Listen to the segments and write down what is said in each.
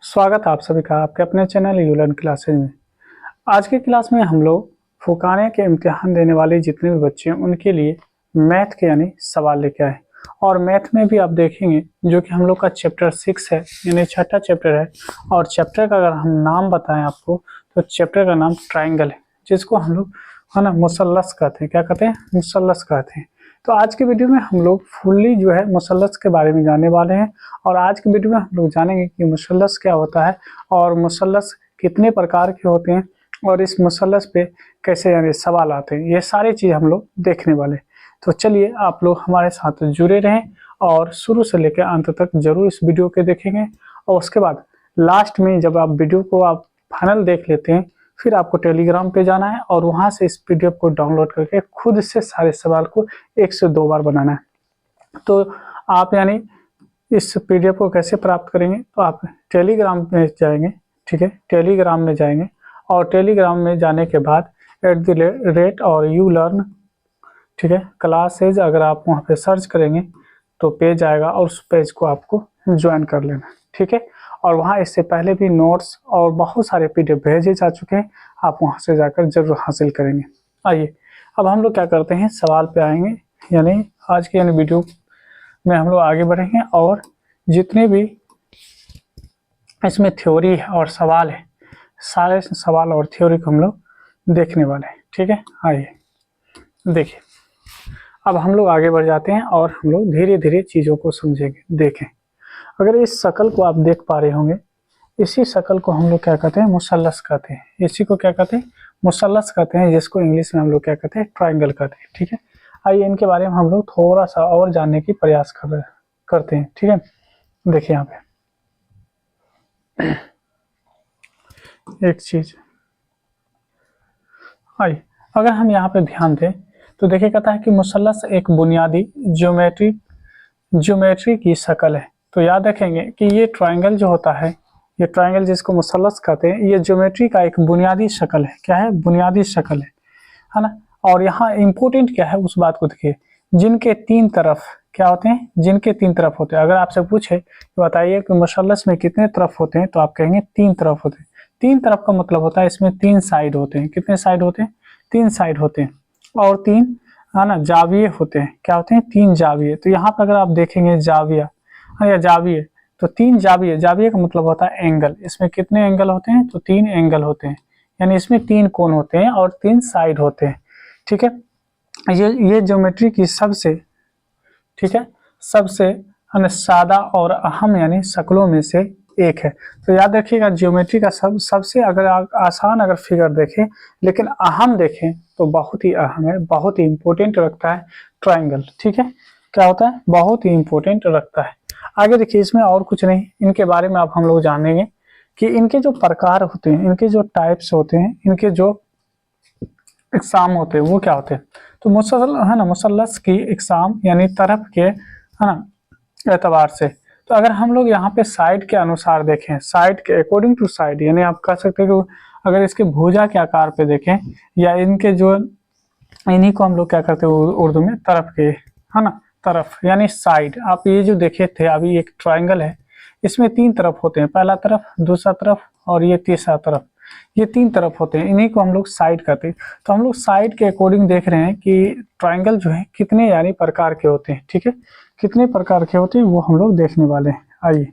स्वागत है आप सभी का आपके अपने चैनल यूलर्न क्लासेज में। आज की क्लास में हम लोग फुकाने के इम्तिहान देने वाले जितने भी बच्चे हैं उनके लिए मैथ के यानी सवाल लेके आए। और मैथ में भी आप देखेंगे जो कि हम लोग का चैप्टर 6 है यानी छठा चैप्टर है। और चैप्टर का अगर हम नाम बताएं आपको तो चैप्टर का नाम ट्राइंगल है, जिसको हम लोग है ना मुसल्लस कहते हैं। क्या कहते हैं? मुसल्लस कहते हैं। तो आज की वीडियो में हम लोग फुल्ली जो है मुसल्लस के बारे में जानने वाले हैं। और आज की वीडियो में हम लोग जानेंगे कि मुसल्लस क्या होता है और मुसल्लस कितने प्रकार के होते हैं और इस मुसल्लस पे कैसे यानी सवाल आते हैं। ये सारी चीज़ हम लोग देखने वाले। तो चलिए आप लोग हमारे साथ जुड़े रहें और शुरू से लेकर अंत तक जरूर इस वीडियो के देखेंगे। और उसके बाद लास्ट में जब आप वीडियो को आप फाइनल देख लेते हैं फिर आपको टेलीग्राम पे जाना है और वहाँ से इस पीडीएफ को डाउनलोड करके खुद से सारे सवाल को 1 से 2 बार बनाना है। तो आप यानी इस पीडीएफ को कैसे प्राप्त करेंगे? तो आप टेलीग्राम में जाएंगे, ठीक है, टेलीग्राम में जाएंगे और टेलीग्राम में जाने के बाद @ और यूलर्न, ठीक है, क्लासेज अगर आप वहाँ पे सर्च करेंगे तो पेज आएगा और उस पेज को आपको ज्वाइन कर लेना, ठीक है। और वहाँ इससे पहले भी नोट्स और बहुत सारे पीडीएफ भेजे जा चुके हैं, आप वहाँ से जाकर जरूर हासिल करेंगे। आइए अब हम लोग क्या करते हैं, सवाल पे आएंगे। यानी आज के वीडियो में हम लोग आगे बढ़ेंगे और जितने भी इसमें थ्योरी है और सवाल है, सारे सवाल और थ्योरी को हम लोग देखने वाले हैं, ठीक है। आइए देखिए, अब हम लोग आगे बढ़ जाते हैं और हम लोग धीरे धीरे चीज़ों को समझेंगे। देखें, अगर इस शक्ल को आप देख पा रहे होंगे, इसी शक्ल को हम लोग क्या कहते हैं? मुसल्लस कहते हैं। इसी को क्या कहते हैं? मुसल्लस कहते हैं, जिसको इंग्लिश में हम लोग क्या कहते हैं? ट्राइंगल कहते हैं, ठीक है। आइए इनके बारे में हम लोग थोड़ा सा और जानने की प्रयास करते हैं, ठीक है। देखिए यहाँ पे एक चीज, आइए अगर हम यहाँ पे ध्यान दें तो देखिए कहता है कि मुसल्लस एक बुनियादी ज्योमेट्री की शक्ल है। तो याद रखेंगे कि ये ट्राइंगल जो होता है, ये ट्राइंगल जिसको मुसल्लस कहते हैं, ये ज्योमेट्री का एक बुनियादी शक्ल है। क्या है? बुनियादी शक्ल है ना। और यहाँ इम्पोर्टेंट क्या है उस बात को देखिए, जिनके 3 तरफ क्या होते हैं? जिनके 3 तरफ होते हैं। अगर आपसे पूछे तो बताइए कि मुसल्लस में कितने तरफ होते हैं, तो आप कहेंगे 3 तरफ होते हैं। 3 तरफ का मतलब होता है इसमें 3 साइड होते हैं। कितने साइड होते हैं? 3 साइड होते हैं। और 3 है ना जाविये होते हैं। क्या होते हैं? 3 जाविये। तो यहाँ पर अगर आप देखेंगे जाविया या जाविये, तो 3 जाविये, जाविये का मतलब होता है एंगल। इसमें कितने एंगल होते हैं? तो 3 एंगल होते हैं। यानी इसमें 3 कोण होते हैं और 3 साइड होते हैं, ठीक है। ये ज्योमेट्री की सबसे, ठीक है, सबसे सादा और अहम यानी शक्लों में से एक है। तो याद रखिएगा, ज्योमेट्री का सबसे अगर आसान अगर फिगर देखें लेकिन अहम देखें तो बहुत ही अहम है, बहुत ही इंपॉर्टेंट रखता है ट्राइंगल, ठीक है। क्या होता है? बहुत ही इंपॉर्टेंट रखता है। आगे देखिए, इसमें और कुछ नहीं, इनके बारे में अब हम लोग जानेंगे कि इनके जो प्रकार होते हैं, इनके जो टाइप्स होते हैं, इनके जो इकसाम होते हैं वो क्या होते हैं। तो मुसल्लस की इकसाम यानी तरफ के है ना एतबार से, तो अगर हम लोग यहाँ पे साइड के अनुसार देखें, साइड के अकॉर्डिंग टू साइड, यानी आप कह सकते हैं कि अगर इसके भुजा के आकार पे देखें या इनके जो, इन्हीं को हम लोग क्या करते हैं उर्दू में तरफ के, है ना, तरफ यानी साइड। आप ये जो देखे थे अभी, एक ट्राइंगल है, इसमें 3 तरफ होते हैं, पहला तरफ, दूसरा तरफ और ये तीसरा तरफ। ये 3 तरफ होते हैं, इन्हीं को हम लोग साइड कहते हैं। तो हम लोग साइड के अकॉर्डिंग देख रहे हैं कि ट्राइंगल जो है कितने यानी प्रकार के होते हैं, ठीक है। कितने प्रकार के होते हैं वो हम लोग देखने वाले हैं। आइए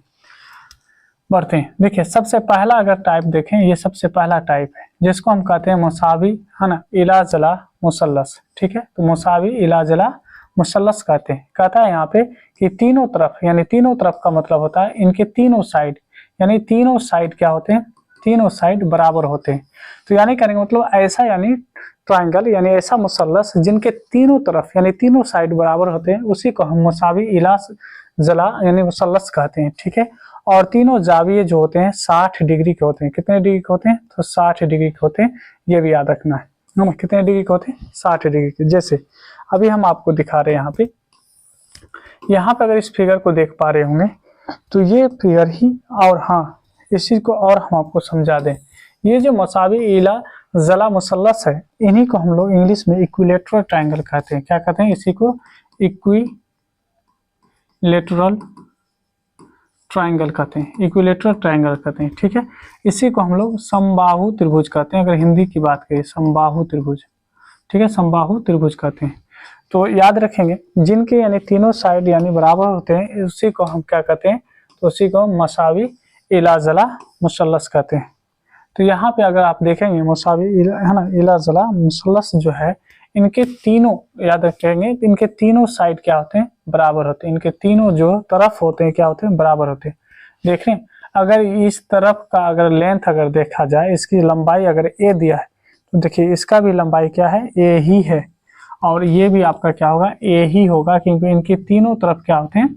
बढ़ते हैं। देखिए, सबसे पहला अगर टाइप देखें, ये सबसे पहला टाइप है जिसको हम कहते हैं मुसावी, है ना, इला जला मुसल्लस, ठीक है। तो मुसावी इला जला मुसल्लस कहते हैं। कहता है यहाँ पे कि तीनों तरफ, यानी तीनों तरफ का मतलब होता है इनके तीनों साइड, यानी तीनों साइड क्या होते हैं? तीनों साइड बराबर होते हैं। तो यानी करेंगे मतलब ऐसा, यानी ट्राइंगल यानी ऐसा मुसल्लस जिनके तीनों तरफ यानी तीनों साइड बराबर होते हैं, उसी को हम मुसावी इला जला यानी मुसल्लस कहते हैं, ठीक है। और तीनों जाविये जो होते हैं 60 डिग्री के होते हैं। कितने डिग्री के होते हैं? तो 60 डिग्री के होते हैं। ये भी याद रखना है ना, कितने डिग्री के होते हैं? 60 डिग्री के। जैसे अभी हम आपको दिखा रहे हैं यहाँ पे अगर इस फिगर को देख पा रहे होंगे तो ये फिगर ही, और हाँ इस चीज को और हम आपको समझा दें, ये जो मुसावी इला जला मुसल्लस है, इन्हीं को हम लोग इंग्लिश में इक्विलेटरल ट्राइंगल कहते हैं। क्या कहते हैं? इसी को इक्विलेटरल ट्राइंगल कहते हैं, इक्विलेटरल ट्राइंगल कहते हैं, ठीक है। इसी को हम लोग समबाहु त्रिभुज कहते हैं, अगर हिंदी की बात करें समबाहु त्रिभुज, ठीक है, समबाहु त्रिभुज कहते हैं। तो याद रखेंगे जिनके यानी तीनों साइड यानी बराबर होते हैं उसी को हम क्या कहते हैं, तो उसी को मसावी इलाजला मुसल्लस कहते हैं। तो यहाँ पे अगर आप देखेंगे मसावी है ना इलाजला मुसल्लस जो है, इनके तीनों याद रखेंगे इनके तीनों साइड क्या होते हैं, बराबर होते हैं। इनके तीनों जो तरफ होते हैं क्या होते हैं, बराबर होते हैं। देख रहे हैं, अगर इस तरफ का अगर लेंथ अगर देखा जाए, इसकी लंबाई अगर ए दिया है तो देखिए इसका भी लंबाई क्या है, ए ही है, और ये भी आपका क्या होगा, ए ही होगा, क्योंकि इनके तीनों तरफ क्या होते हैं,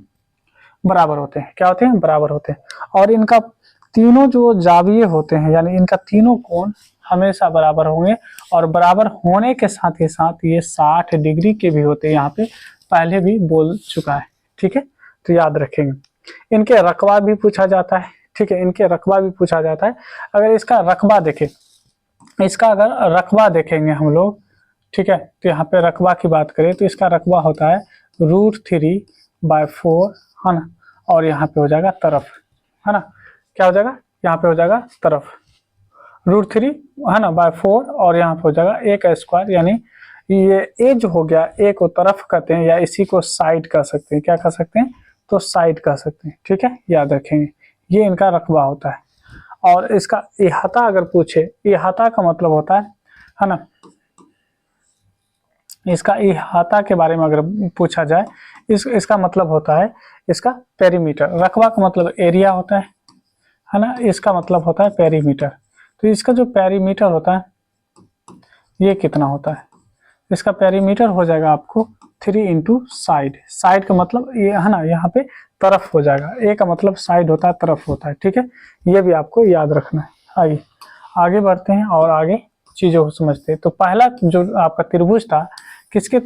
बराबर होते हैं। क्या होते हैं, बराबर होते हैं। और इनका तीनों जो जाविये होते हैं यानी इनका तीनों कोण हमेशा बराबर होंगे, और बराबर होने के साथ ही साथ ये 60 डिग्री के भी होते हैं, यहाँ पे पहले भी बोल चुका है, ठीक है। तो याद रखेंगे। इनके रकबा भी पूछा जाता है, ठीक है, इनके रकबा भी पूछा जाता है। अगर इसका रकबा देखें, इसका अगर रकबा देखेंगे हम लोग, ठीक है, तो यहाँ पे रकबा की बात करें तो इसका रकबा होता है √3/4, है ना, और यहाँ पे हो जाएगा तरफ, है ना, क्या हो जाएगा, यहाँ पे हो जाएगा तरफ √3 है ना /4, और यहाँ पे हो जाएगा ए का स्क्वायर, यानी ये ए जो हो गया, ए को तरफ कहते हैं या इसी को साइड कह सकते हैं, क्या कह सकते हैं, तो साइड कह सकते हैं, ठीक है, याद रखेंगे। ये इनका रकबा होता है। और इसका इहाता अगर पूछे, इहाता का मतलब होता है ना, इसका इहाता के बारे में अगर पूछा जाए, इसका मतलब होता है इसका पेरीमीटर। रकबा का मतलब एरिया होता है ना, इसका मतलब होता है पेरीमीटर। तो इसका जो पेरीमीटर होता है ये कितना होता है, इसका पेरीमीटर हो जाएगा आपको 3 इंटू साइड। साइड का मतलब ये है ना, यहाँ पे तरफ हो जाएगा, ए का मतलब साइड होता है, तरफ होता है, ठीक है, ये भी आपको याद रखना है। आइए आगे बढ़ते हैं और आगे चीजों को समझते हैं। तो पहला जो आपका त्रिभुज था किसके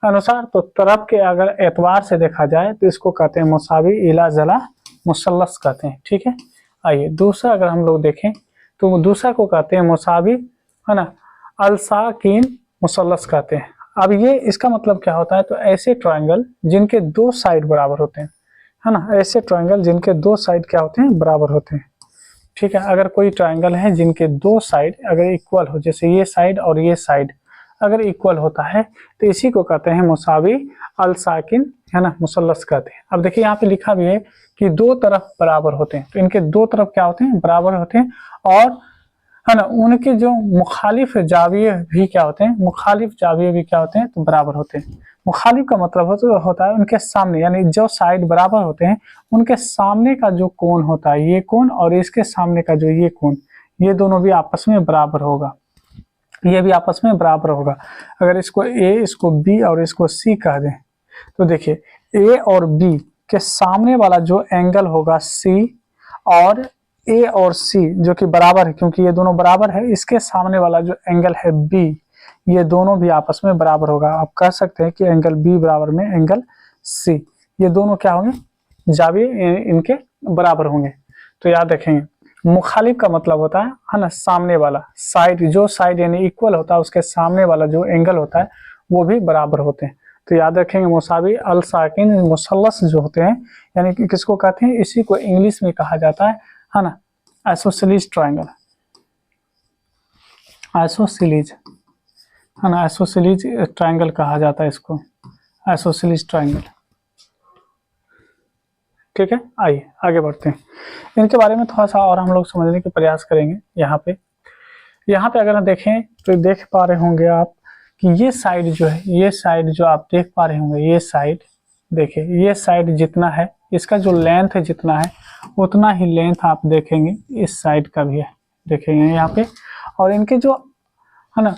अनुसार, तो तरफ के अगर एतबार से देखा जाए तो इसको कहते हैं मुसावी इलाजला मुसल्लस कहते हैं, ठीक है। आइए दूसरा अगर हम लोग देखें तो दूसरा को कहते हैं मुसावी, है ना, अलसाकिन मुसल्लस कहते हैं। अब ये इसका मतलब क्या होता है, तो ऐसे ट्रायंगल जिनके दो साइड बराबर होते हैं, है ना, ऐसे ट्रायंगल जिनके दो साइड क्या होते हैं, बराबर होते हैं, ठीक है। अगर कोई ट्रायंगल है जिनके दो साइड अगर इक्वल हो, जैसे ये साइड और ये साइड अगर इक्वल होता है तो इसी को कहते हैं मुसावी अलसाकिन, है ना, मुसल्लस कहते हैं। अब देखिए यहाँ पे लिखा भी है कि दो तरफ बराबर होते हैं, तो इनके दो तरफ क्या होते हैं, बराबर होते हैं, और है ना उनके जो मुखालिफ जाविये भी क्या होते हैं, मुखालिफ जाविये भी क्या होते हैं, तो बराबर होते हैं। मुखालिफ का मतलब होता है उनके सामने, यानी जो साइड बराबर होते हैं उनके सामने का जो कोण होता है ये कोण, और इसके सामने का जो ये कोण, ये दोनों भी आपस में बराबर होगा, ये भी आपस में बराबर होगा। अगर इसको ए, इसको बी और इसको सी कह दें तो देखिए ए और बी के सामने वाला जो एंगल होगा सी, और ए और सी जो कि बराबर है क्योंकि ये दोनों बराबर है, इसके सामने वाला जो एंगल है बी, ये दोनों भी आपस में बराबर होगा। आप कह सकते हैं कि एंगल बी बराबर में एंगल सी, ये दोनों क्या होंगे, जाविये इनके बराबर होंगे। तो याद रखेंगे मुखालिफ का मतलब होता है ना, सामने वाला साइड, जो साइड यानी इक्वल होता है उसके सामने वाला जो एंगल होता है वो भी बराबर होते हैं। तो याद रखेंगे मुसावी अल साकिन मुसल्लस जो होते हैं, यानी कि किसको कहते हैं, इसी को इंग्लिश में कहा जाता है ना, आइसोसेलेस ट्रायंगल, आइसोसेलेस, है ना, आइसोसेलेस ट्रायंगल कहा जाता है इसको, आइसोसेलेस ट्रायंगल, ठीक है। आइए आगे बढ़ते हैं, इनके बारे में थोड़ा सा और हम लोग समझने के प्रयास करेंगे। यहाँ पे अगर हम देखें तो देख पा रहे होंगे आप कि ये साइड जो है, ये साइड जो आप देख पा रहे होंगे, ये साइड देखिए, ये साइड जितना है इसका जो लेंथ है जितना है उतना ही लेंथ आप देखेंगे इस साइड का भी है, देखेंगे यहाँ पे। और इनके जो है ना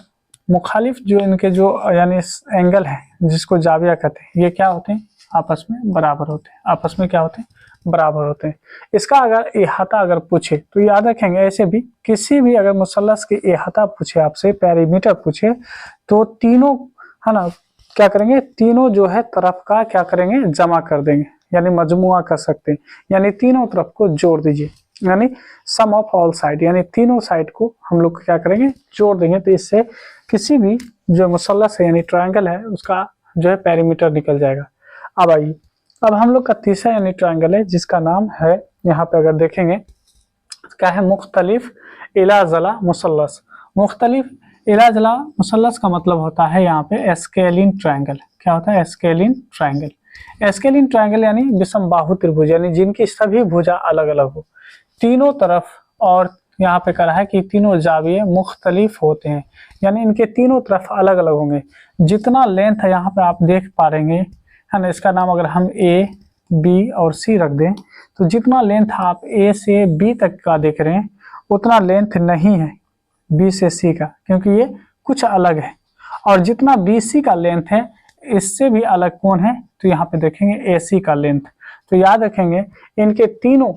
मुखालिफ जो इनके जो यानी एंगल है जिसको जाविया कहते हैं, ये क्या होते हैं, आपस में बराबर होते हैं, आपस में क्या होते हैं, बराबर होते हैं। इसका अगर इहाता अगर पूछे तो याद रखेंगे ऐसे भी किसी भी अगर मुसल्लस के इहाता पूछे आपसे, पेरीमीटर पूछे, तो तीनों है ना क्या करेंगे, तीनों जो है तरफ का क्या करेंगे, जमा कर देंगे, यानी मजमुआ कर सकते हैं, यानी तीनों तरफ को जोड़ दीजिए, यानी सम ऑफ ऑल साइड, यानी तीनों साइड को हम लोग क्या करेंगे, जोड़ देंगे। तो इससे किसी भी जो मुसल्लस है यानी ट्रायंगल है उसका जो है पेरीमीटर निकल जाएगा। अब आइए अब हम लोग का तीसरा यानी ट्रायंगल है जिसका नाम है, यहाँ पे अगर देखेंगे क्या है, मुख्तलिफ इलाजला मुसल्लस। मुख्तलिफ इलाजला मुसल्लस का मतलब होता है यहाँ पे एस्केलिन ट्रायंगल। क्या होता है? एस्केलिन ट्रायंगल। एस्केलिन ट्रायंगल यानी विषम बाहु त्रिभुज, यानी जिनकी सभी भुजा अलग अलग हो तीनों तरफ, और यहाँ पे कहा है कि तीनों जाविये मुख्तलिफ होते हैं, यानी इनके तीनों तरफ अलग अलग होंगे। जितना लेंथ है यहाँ पे आप देख पा रहे हैं, है ना, इसका नाम अगर हम ए बी और सी रख दें तो जितना लेंथ आप ए से बी तक का देख रहे हैं उतना लेंथ नहीं है बी से सी का, क्योंकि ये कुछ अलग है। और जितना बी सी का लेंथ है इससे भी अलग कौन है, तो यहाँ पे देखेंगे ए सी का लेंथ। तो याद रखेंगे इनके तीनों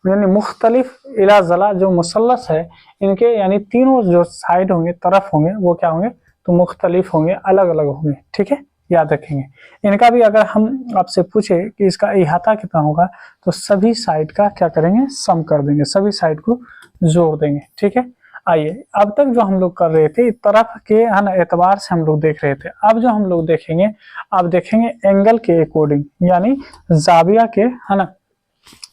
यानी मुख्तलिफ इलाजला जो मुसल्लस है, इनके यानी तीनों जो साइड होंगे, तरफ होंगे, वो क्या होंगे, तो मुख्तलिफ होंगे, अलग अलग होंगे। ठीक है, याद रखेंगे। इनका भी अगर हम आपसे पूछे कि इसका इहाता कितना होगा, तो सभी साइड का क्या करेंगे, सम कर देंगे, सभी साइड को जोड़ देंगे। ठीक है, आइए अब तक जो हम लोग कर रहे थे तरफ के, है ना, एतबार से हम लोग देख रहे थे। अब जो हम लोग देखेंगे, अब देखेंगे एंगल के अकॉर्डिंग, यानी जाविया के, है ना।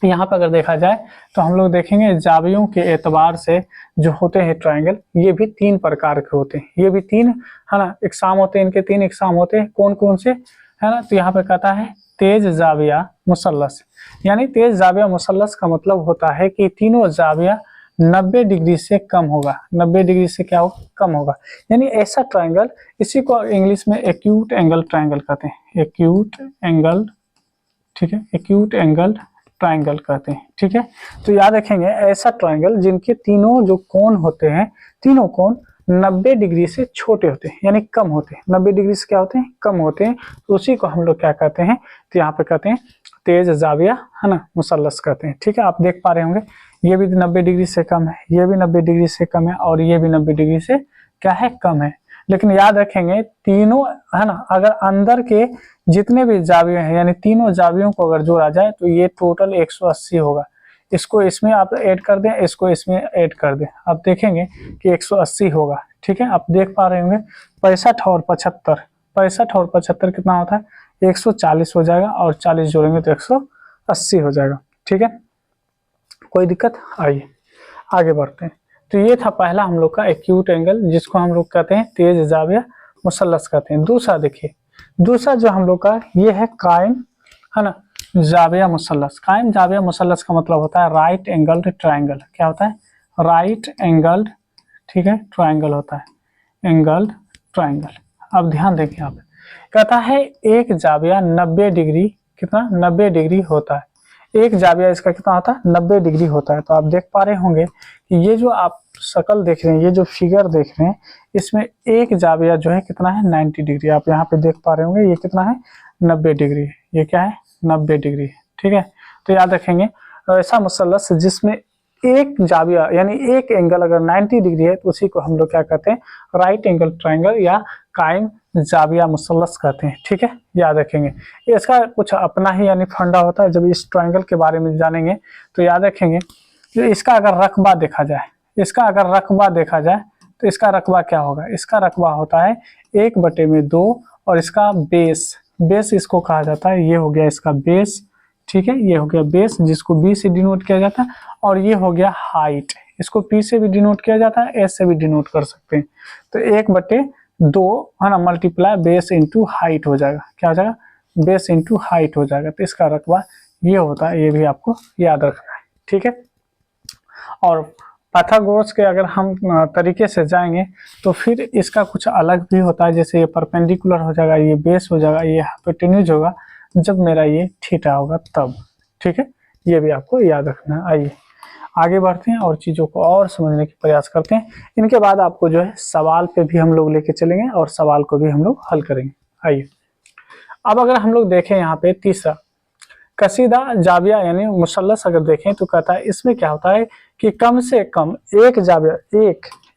यहाँ पर अगर देखा जाए तो हम लोग देखेंगे जावियों के एतबार से जो होते हैं ट्रायंगल, ये भी तीन प्रकार के होते हैं। ये भी तीन, है ना, इकसाम होते हैं, इनके तीन इकसाम होते हैं। कौन कौन से, है ना, तो यहाँ पे कहता है तेज जाविया मुसल्लस। यानी तेज जाविया मुसल्लस का मतलब होता है कि तीनों जाविया 90 डिग्री से कम होगा। 90 डिग्री से क्या होगा, कम होगा, यानी ऐसा ट्रायंगल, इसी को इंग्लिश में एक्यूट एंगल ट्रायंगल कहते हैं। एक्यूट एंगल, ठीक है, एक्यूट एंगल ट्रायंगल कहते हैं। ठीक है, तो याद रखेंगे ऐसा ट्रायंगल जिनके तीनों जो कोण होते हैं, तीनों कोण 90 डिग्री से छोटे होते हैं, यानी कम होते हैं। 90 डिग्री से क्या होते हैं, कम होते हैं, तो उसी को हम लोग क्या कहते हैं, तो यहाँ पे कहते हैं तेज जाविया, है ना, मुसल्लस कहते हैं। ठीक है, आप देख पा रहे होंगे ये भी 90 डिग्री से कम है, ये भी 90 डिग्री से कम है, और ये भी 90 डिग्री से क्या है, कम है। लेकिन याद रखेंगे तीनों, है ना, अगर अंदर के जितने भी जाविये हैं, यानी तीनों जावियों को अगर जोड़ा जाए तो ये टोटल 180 होगा। इसको इसमें आप ऐड कर दें, इसको इसमें ऐड कर दें, आप देखेंगे कि 180 होगा। ठीक है, आप देख पा रहे होंगे 65 और 75, 65 और 75 कितना होता है, 140 हो जाएगा, और 40 जोड़ेंगे तो 180 हो जाएगा। ठीक है, कोई दिक्कत? आइए आगे बढ़ते हैं। तो ये था पहला हम लोग का एक्यूट एंगल, जिसको हम लोग कहते हैं तेज जाविया मुसल्लस कहते हैं। दूसरा देखिए, दूसरा जो हम लोग का ये है कायम, है ना, जाविया मुसल्लस। कायम जाविया मुसल्लस का मतलब होता है राइट एंगल्ड ट्रायंगल। क्या होता है, राइट एंगल्ड, ठीक है, ट्रायंगल होता है, एंगल्ड ट्रायंगल। अब ध्यान देंगे, आप कहता है एक जाविया 90 डिग्री, कितना, 90 डिग्री होता है। एक जाविया इसका कितना होता है, 90 डिग्री होता है। तो आप देख पा रहे होंगे कि ये जो आप शक्ल देख रहे हैं, ये जो फिगर देख रहे हैं, इसमें एक जाविया जो है कितना है, 90 डिग्री। आप यहाँ पे देख पा रहे होंगे ये कितना है, 90 डिग्री। ये क्या है, 90 डिग्री। ठीक है, तो याद रखेंगे ऐसा मुसल्लस जिसमें एक जाविया यानी एक एंगल अगर 90 डिग्री है तो उसी को हम लोग क्या कहते हैं, राइट एंगल ट्रायंगल या कायम जाविया मुसल्लस कहते हैं। ठीक है, याद रखेंगे। इसका कुछ अपना ही यानी फंडा होता है। जब इस ट्रायंगल के बारे में जानेंगे तो याद रखेंगे कि इसका अगर रकबा देखा जाए, इसका अगर रकबा देखा जाए तो इसका रकबा क्या होगा, इसका रकबा होता है 1/2, और इसका बेस, बेस इसको कहा जाता है। ये हो गया इसका बेस, ठीक है, ये हो गया बेस जिसको बी से डिनोट किया जाता है, और ये हो गया हाइट, इसको पी से भी डिनोट किया जाता है, एस से भी डिनोट कर सकते हैं। तो 1/2, है ना, मल्टीप्लाई बेस इंटू हाइट हो जाएगा। क्या हो जाएगा, बेस इंटू हाइट हो जाएगा। तो इसका रकबा ये होता है, ये भी आपको याद रखना है। ठीक है, और पाइथागोरस के अगर हम तरीके से जाएंगे तो फिर इसका कुछ अलग भी होता है। जैसे ये परपेंडिकुलर हो जाएगा, ये बेस हो जाएगा, ये हाइपोटेन्यूज होगा जब मेरा ये थीटा होगा तब। ठीक है, ये भी आपको याद रखना है। आइए आगे बढ़ते हैं और चीज़ों को और समझने की प्रयास करते हैं। इनके बाद आपको जो है सवाल पे भी हम लोग लेके चलेंगे और सवाल को भी हम लोग हल करेंगे। आइए अब अगर हम लोग देखें यहाँ पे तीसरा कसीदा जाविया यानी मुसल्लस अगर देखें तो कहता है इसमें क्या होता है कि कम से कम एक जाविया,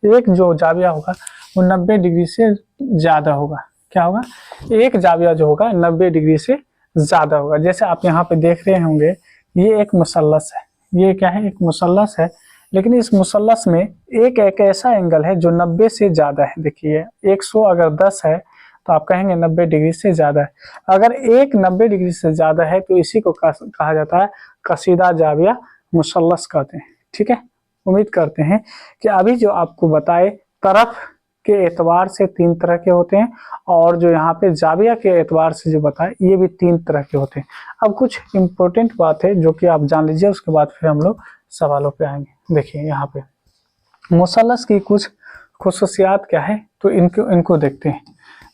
एक जो जाविया होगा वो 90 डिग्री से ज़्यादा होगा। क्या होगा, एक जाविया जो होगा 90 डिग्री से ज़्यादा होगा। जैसे आप यहाँ पे देख रहे होंगे ये एक मुसल्लस है, ये क्या है, एक मुसल्लस है, लेकिन इस मुसल्लस में एक ऐसा एंगल है जो 90 से ज़्यादा है। देखिए 100 अगर 10 है तो आप कहेंगे 90 डिग्री से ज़्यादा है। अगर एक 90 डिग्री से ज़्यादा है तो इसी को कहा जाता है कसीदा जाविया मुसल्लस कहते हैं। ठीक है, उम्मीद करते हैं कि अभी जो आपको बताए तरफ के एतबार से 3 तरह के होते हैं और जो यहाँ पे जाविया के एतबार से जो बताए ये भी 3 तरह के होते हैं। अब कुछ इम्पोर्टेंट बात है जो कि आप जान लीजिए, उसके बाद फिर हम लोग सवालों पे आएंगे। देखिए यहाँ पे मुसल्लस की कुछ खुसूसियात क्या है, तो इनको देखते हैं।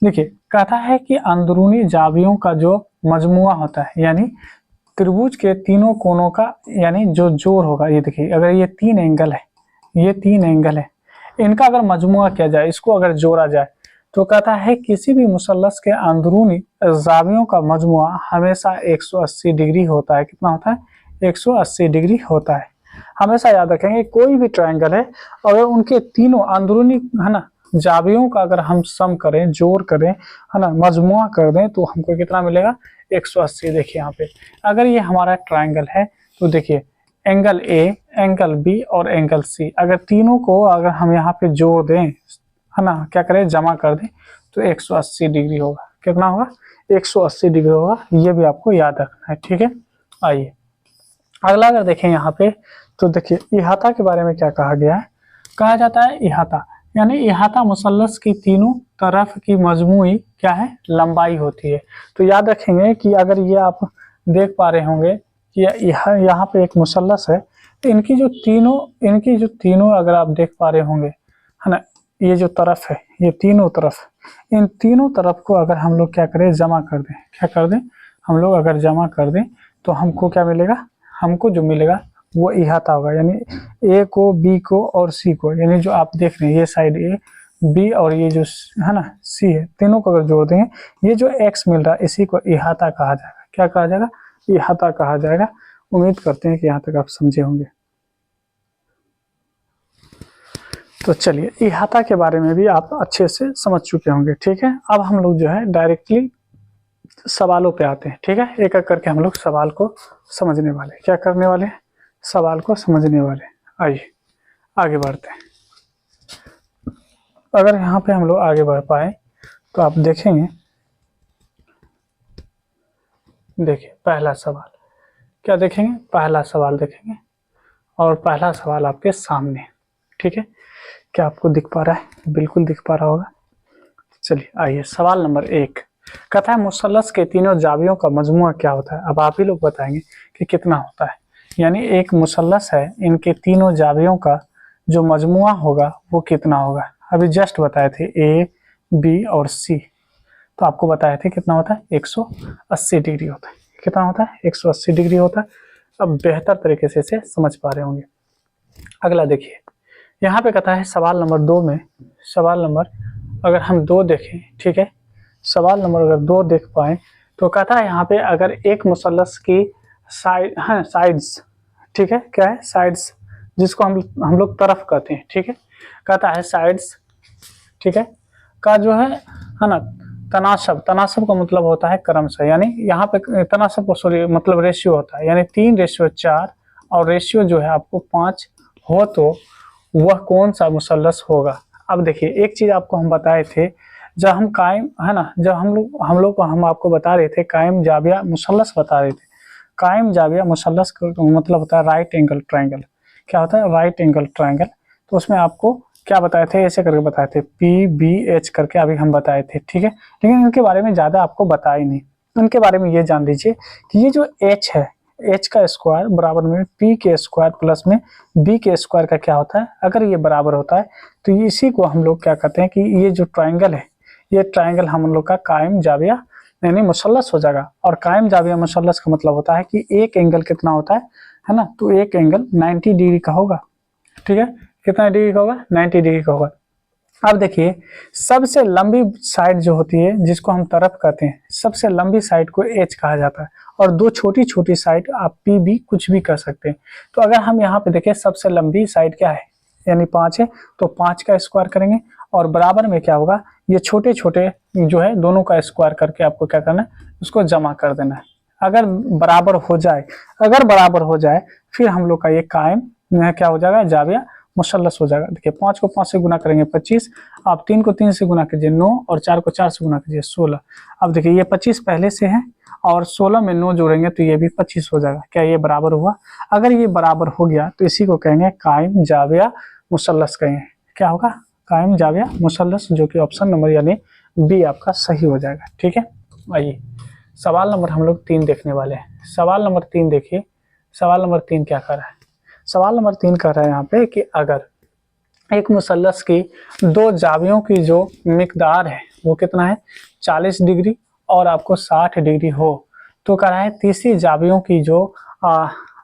देखिए कहता है कि अंदरूनी जावियों का जो मजमुआ होता है, यानी त्रिभुज के तीनों कोनों का यानी जो जोड़ होगा, ये देखिए अगर ये 3 एंगल है, ये 3 एंगल है, इनका अगर मजमुआ किया जाए, इसको अगर जोड़ा जाए, तो कहता है किसी भी मुसल्लस के अंदरूनी जावियों का मजमुआ हमेशा 180 डिग्री होता है। कितना होता है? 180 डिग्री होता है। हमेशा याद रखेंगे कोई भी ट्रायंगल है अगर उनके तीनों अंदरूनी है ना जावियों का अगर हम सम करें, जोड़ करें, है ना, मजमुआ कर दें, तो हमको कितना मिलेगा? 180। देखिए यहाँ पे अगर ये हमारा ट्रायंगल है तो देखिए एंगल ए, एंगल बी और एंगल सी, अगर तीनों को अगर हम यहाँ पे जोड़ दें, है ना, क्या करें, जमा कर दें, तो 180 डिग्री होगा। कितना होगा? 180 डिग्री होगा। ये भी आपको याद रखना है। ठीक है, आइए अगला अगर देखें यहाँ पे, तो देखिए इहाता के बारे में क्या कहा गया है। कहा जाता है इहाता यानी इहाता मुसल्लस की तीनों तरफ की मजमुई क्या है? लंबाई होती है। तो याद रखेंगे कि अगर ये आप देख पा रहे होंगे कि यहाँ पे एक मुसल्लस है, तो इनकी जो तीनों अगर आप देख पा रहे होंगे, है ना, ये जो तरफ है, ये तीनों तरफ, इन तीनों तरफ को अगर हम लोग क्या करें, जमा कर दें, क्या कर दें हम लोग, अगर जमा कर दें तो हमको क्या मिलेगा? हमको जो मिलेगा वो इहाता होगा। यानी ए को, बी को और सी को, यानी जो आप देख रहे हैं ये साइड ए, बी और ये जो है ना सी है, तीनों को अगर जोड़ देंगे, ये जो एक्स मिल रहा है इसी को इहाता कहा जाएगा। क्या कहा जाएगा? इहाता कहा जाएगा। उम्मीद करते हैं कि यहाँ तक आप समझे होंगे। तो चलिए इहाता के बारे में भी आप अच्छे से समझ चुके होंगे। ठीक है, अब हम लोग जो है डायरेक्टली सवालों पे आते हैं। ठीक है, एक एक करके हम लोग सवाल को समझने वाले, क्या करने वाले हैं? सवाल को समझने वाले। आइए आगे बढ़ते हैं। अगर यहाँ पे हम लोग आगे बढ़ पाए तो आप देखेंगे, देखिए पहला सवाल क्या देखेंगे? पहला सवाल देखेंगे और पहला सवाल आपके सामने। ठीक है, क्या आपको दिख पा रहा है? बिल्कुल दिख पा रहा होगा। चलिए आइए सवाल नंबर 1 कहता है मुसल्लस के तीनों जावियों का मजमुआ क्या होता है। अब आप ही लोग बताएंगे कि कितना होता है। यानी एक मुसल्लस है, इनके तीनों जावियों का जो मजमुआ होगा वो कितना होगा। अभी जस्ट बताए थे ए, बी और सी, तो आपको बताए थे कितना होता है? 180 डिग्री होता है। कितना होता है? 180 डिग्री होता है। अब बेहतर तरीके से इसे समझ पा रहे होंगे। अगला देखिए यहाँ पे कहता है सवाल नंबर 2 में, सवाल नंबर अगर हम 2 देखें, ठीक है, सवाल नंबर अगर 2 देख पाए तो कहता है यहाँ पे अगर एक मुसल्लस की साइड्स, ठीक है, क्या है? साइड्स, जिसको हम लोग तरफ कहते हैं। ठीक है, कहता है साइड्स, ठीक है, का जो है ना तनासब, तनासब का मतलब होता है क्रमशः, यानी यहाँ पे तनासब को सॉरी मतलब रेशियो होता है, यानी 3:4 और रेशियो जो है आपको 5 हो तो वह कौन सा मुसल्लस होगा। अब देखिए एक चीज आपको हम बताए थे, जब हम कायम, है ना, जब हम आपको बता रहे थे कायम जाविया मुसल्लस बता रहे थे। कायम जाविया मुसल्लस का मतलब होता है राइट एंगल ट्रायंगल। क्या होता है? Right angle triangle. तो उसमें आपको क्या बताए थे? ऐसे करके बताए थे, PBH करके अभी हम बताए थे। ठीक है, लेकिन इनके बारे में ज्यादा आपको बताया नहीं। उनके बारे में ये जान लीजिए कि ये जो H है, H का स्क्वायर बराबर में P के स्क्वायर प्लस में B के स्क्वायर का क्या होता है? अगर ये बराबर होता है तो इसी को हम लोग क्या कहते हैं कि ये जो ट्रायंगल है, ये ट्रायंगल हम लोग का कायम जाविया यानी मुसल्लस हो जाएगा। और कायम जाविया मुसल्लस का मतलब होता है कि एक एंगल कितना होता है ना, तो एक एंगल 90 डिग्री का होगा। ठीक है, कितना डिग्री का होगा? 90 डिग्री का होगा। अब देखिए सबसे लंबी साइड जो होती है, जिसको हम तरफ कहते हैं, सबसे लंबी साइड को H कहा जाता है और 2 छोटी छोटी साइड आप P भी कुछ भी कर सकते हैं। तो अगर हम यहाँ पे देखें सबसे लंबी साइड क्या है, यानी 5 है, तो 5 का स्क्वायर करेंगे और बराबर में क्या होगा, ये छोटे छोटे जो है दोनों का स्क्वायर करके आपको क्या करना है, उसको जमा कर देना है। अगर बराबर हो जाए फिर हम लोग का ये कायम क्या हो जाएगा? जाविया मुसल्लस हो जाएगा। देखिए 5 को 5 से गुना करेंगे 25, आप 3 को 3 से गुना कीजिए 9 और 4 को 4 से गुना कीजिए 16। अब देखिए ये 25 पहले से है और 16 में 9 जोड़ेंगे तो ये भी 25 हो जाएगा। क्या ये बराबर हुआ? अगर ये बराबर हो गया तो इसी को कहेंगे कायम जाविया मुसल्लस कहेंगे। क्या होगा? कायम जाविया मुसल्लस, जो कि ऑप्शन नंबर यानी बी आपका सही हो जाएगा। ठीक है, आइए सवाल नंबर हम लोग 3 देखने वाले हैं। सवाल नंबर 3 देखिए, सवाल नंबर 3 क्या कर रहा है? सवाल नंबर 3 कह रहा है यहाँ पे कि अगर एक मुसल्लस की 2 जावियों की जो मिकदार है वो कितना है 40 डिग्री और आपको 60 डिग्री हो, तो कह रहा है तीसरी जावियों की जो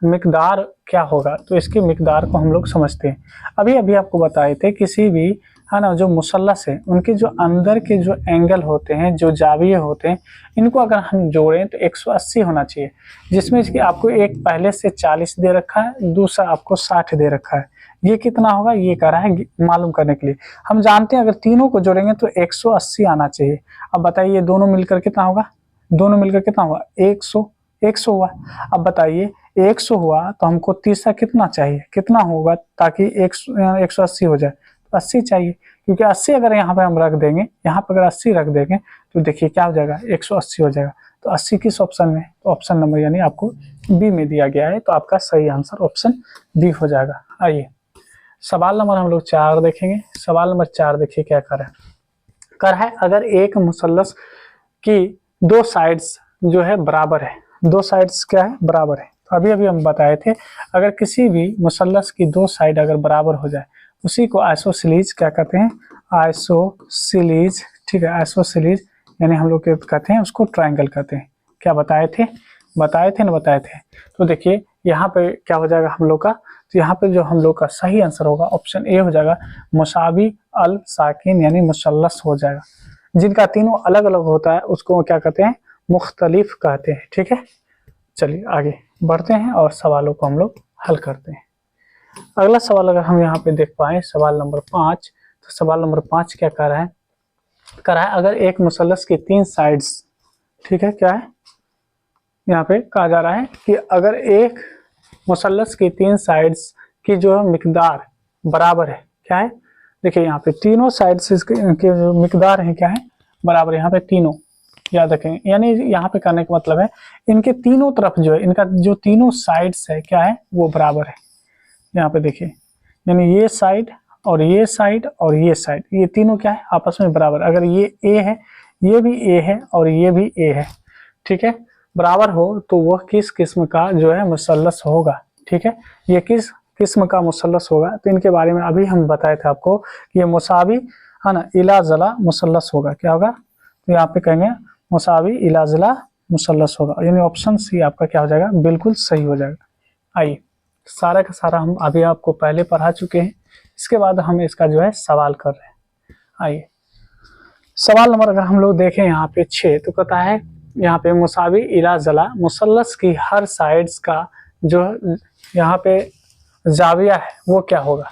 मिकदार क्या होगा। तो इसकी मिकदार को हम लोग समझते हैं। अभी अभी आपको बताए थे किसी भी है ना जो मुसल्लस है उनके जो अंदर के जो एंगल होते हैं, जो जाविये होते हैं, इनको अगर हम जोड़ें तो 180 होना चाहिए, जिसमें कि आपको एक पहले से 40 दे रखा है, दूसरा आपको 60 दे रखा है। ये कितना होगा ये कह रहा है मालूम करने के लिए। हम जानते हैं अगर तीनों को जोड़ेंगे तो 180 आना चाहिए। अब बताइए दोनों मिलकर कितना होगा? दोनों मिलकर कितना होगा? 100 हुआ। अब बताइए 100 हुआ तो हमको तीसरा कितना चाहिए, कितना होगा ताकि 180 हो जाए? 80 चाहिए, क्योंकि 80 अगर यहाँ पे हम रख देंगे, यहाँ पे अगर 80 रख देंगे तो देखिए क्या हो जाएगा 180 हो जाएगा। तो 80 किस ऑप्शन में? तो ऑप्शन नंबर यानी आपको बी में दिया गया है, तो आपका सही आंसर ऑप्शन बी हो जाएगा। आइए सवाल नंबर हम लोग 4 देखेंगे। सवाल नंबर 4 देखिए क्या कर है अगर एक मुसल्लस की 2 साइड्स जो है बराबर है, 2 साइड्स क्या है बराबर है। तो अभी अभी हम बताए थे अगर किसी भी मुसल्लस की 2 साइड अगर बराबर हो जाए उसी को आइसोसेलेस क्या कहते हैं? आइसोसेलेस। ठीक है, आइसोसेलेस यानी हम लोग क्या कहते हैं उसको ट्रायंगल कहते हैं। क्या बताए थे? बताए थे ना, बताए थे। तो देखिए यहाँ पे क्या हो जाएगा हम लोग का, तो यहाँ पे जो हम लोग का सही आंसर होगा ऑप्शन ए हो जाएगा, मुसावी अल साकिन यानी मुसल्लस हो जाएगा। जिनका तीनों अलग अलग होता है उसको क्या कहते हैं? मुख्तलिफ कहते हैं। ठीक है, चलिए आगे बढ़ते हैं और सवालों को हम लोग हल करते हैं। अगला सवाल अगर हम यहाँ पे देख पाए सवाल नंबर 5, तो सवाल नंबर 5 क्या कर रहा है? कर रहा है अगर एक मुसल्लस की 3 साइड्स, ठीक है क्या है यहाँ पे कहा जा रहा है कि अगर एक मुसल्लस की 3 साइड्स की जो मिकदार बराबर है, क्या है? देखिए यहाँ पे तीनों साइड्स के जो मिकदार है क्या है बराबर, यहाँ पे तीनों याद रखेंगे। यानी यहाँ पे करने का मतलब है इनके तीनों तरफ जो है, इनका जो तीनों साइड्स है क्या है वो बराबर है। यहाँ पे देखिए यानी ये साइड और ये साइड और ये साइड, ये तीनों क्या है आपस में बराबर। अगर ये ए है, ये भी ए है और ये भी ए है, ठीक है, बराबर हो तो वह किस किस्म का जो है मुसल्लस होगा। ठीक है, ये किस किस्म का मुसल्लस होगा, तो इनके बारे में अभी हम बताए थे आपको कि ये मुसावी है ना इलाजला मुसल्लस होगा। क्या होगा? तो यहाँ पे कहेंगे मुसावी इलाजला मुसल्लस होगा, यानी ऑप्शन सी आपका क्या हो जाएगा? बिल्कुल सही हो जाएगा। आइए सारा का सारा हम अभी आपको पहले पढ़ा चुके हैं, इसके बाद हम इसका जो है सवाल कर रहे हैं। आइए सवाल नंबर अगर हम लोग देखें यहाँ पे 6, तो कहता है यहाँ पे मुसावी इलाजला मुसल्लस की हर साइड्स का जो यहाँ पे जाविया है वो क्या होगा।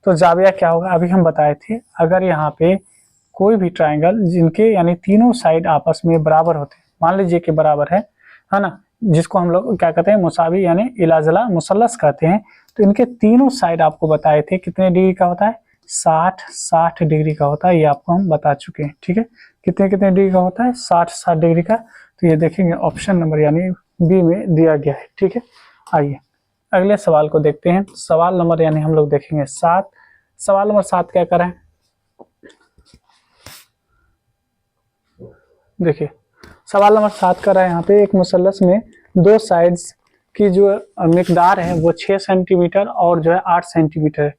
तो जाविया क्या होगा अभी हम बताए थे, अगर यहाँ पे कोई भी ट्रायंगल जिनके यानी तीनों साइड आपस में बराबर होते हैं, मान लीजिए कि बराबर है ना, जिसको हम लोग क्या कहते हैं मुसावी यानी इलाजला मुसल्लस कहते हैं, तो इनके तीनों साइड आपको बताए थे कितने डिग्री का होता है? 60 डिग्री का होता है, ये आपको हम बता चुके हैं। ठीक है, कितने कितने डिग्री का होता है? 60 डिग्री का। तो ये देखेंगे ऑप्शन नंबर यानी बी में दिया गया है। ठीक है, आइए अगले सवाल को देखते हैं। सवाल नंबर यानी हम लोग देखेंगे 7। सवाल नंबर 7 क्या करें? देखिए सवाल नंबर 7 कर रहा है यहाँ पे एक मुसल्लस में 2 साइड्स की जो मिकदार है वो 6 सेंटीमीटर और जो है 8 सेंटीमीटर है।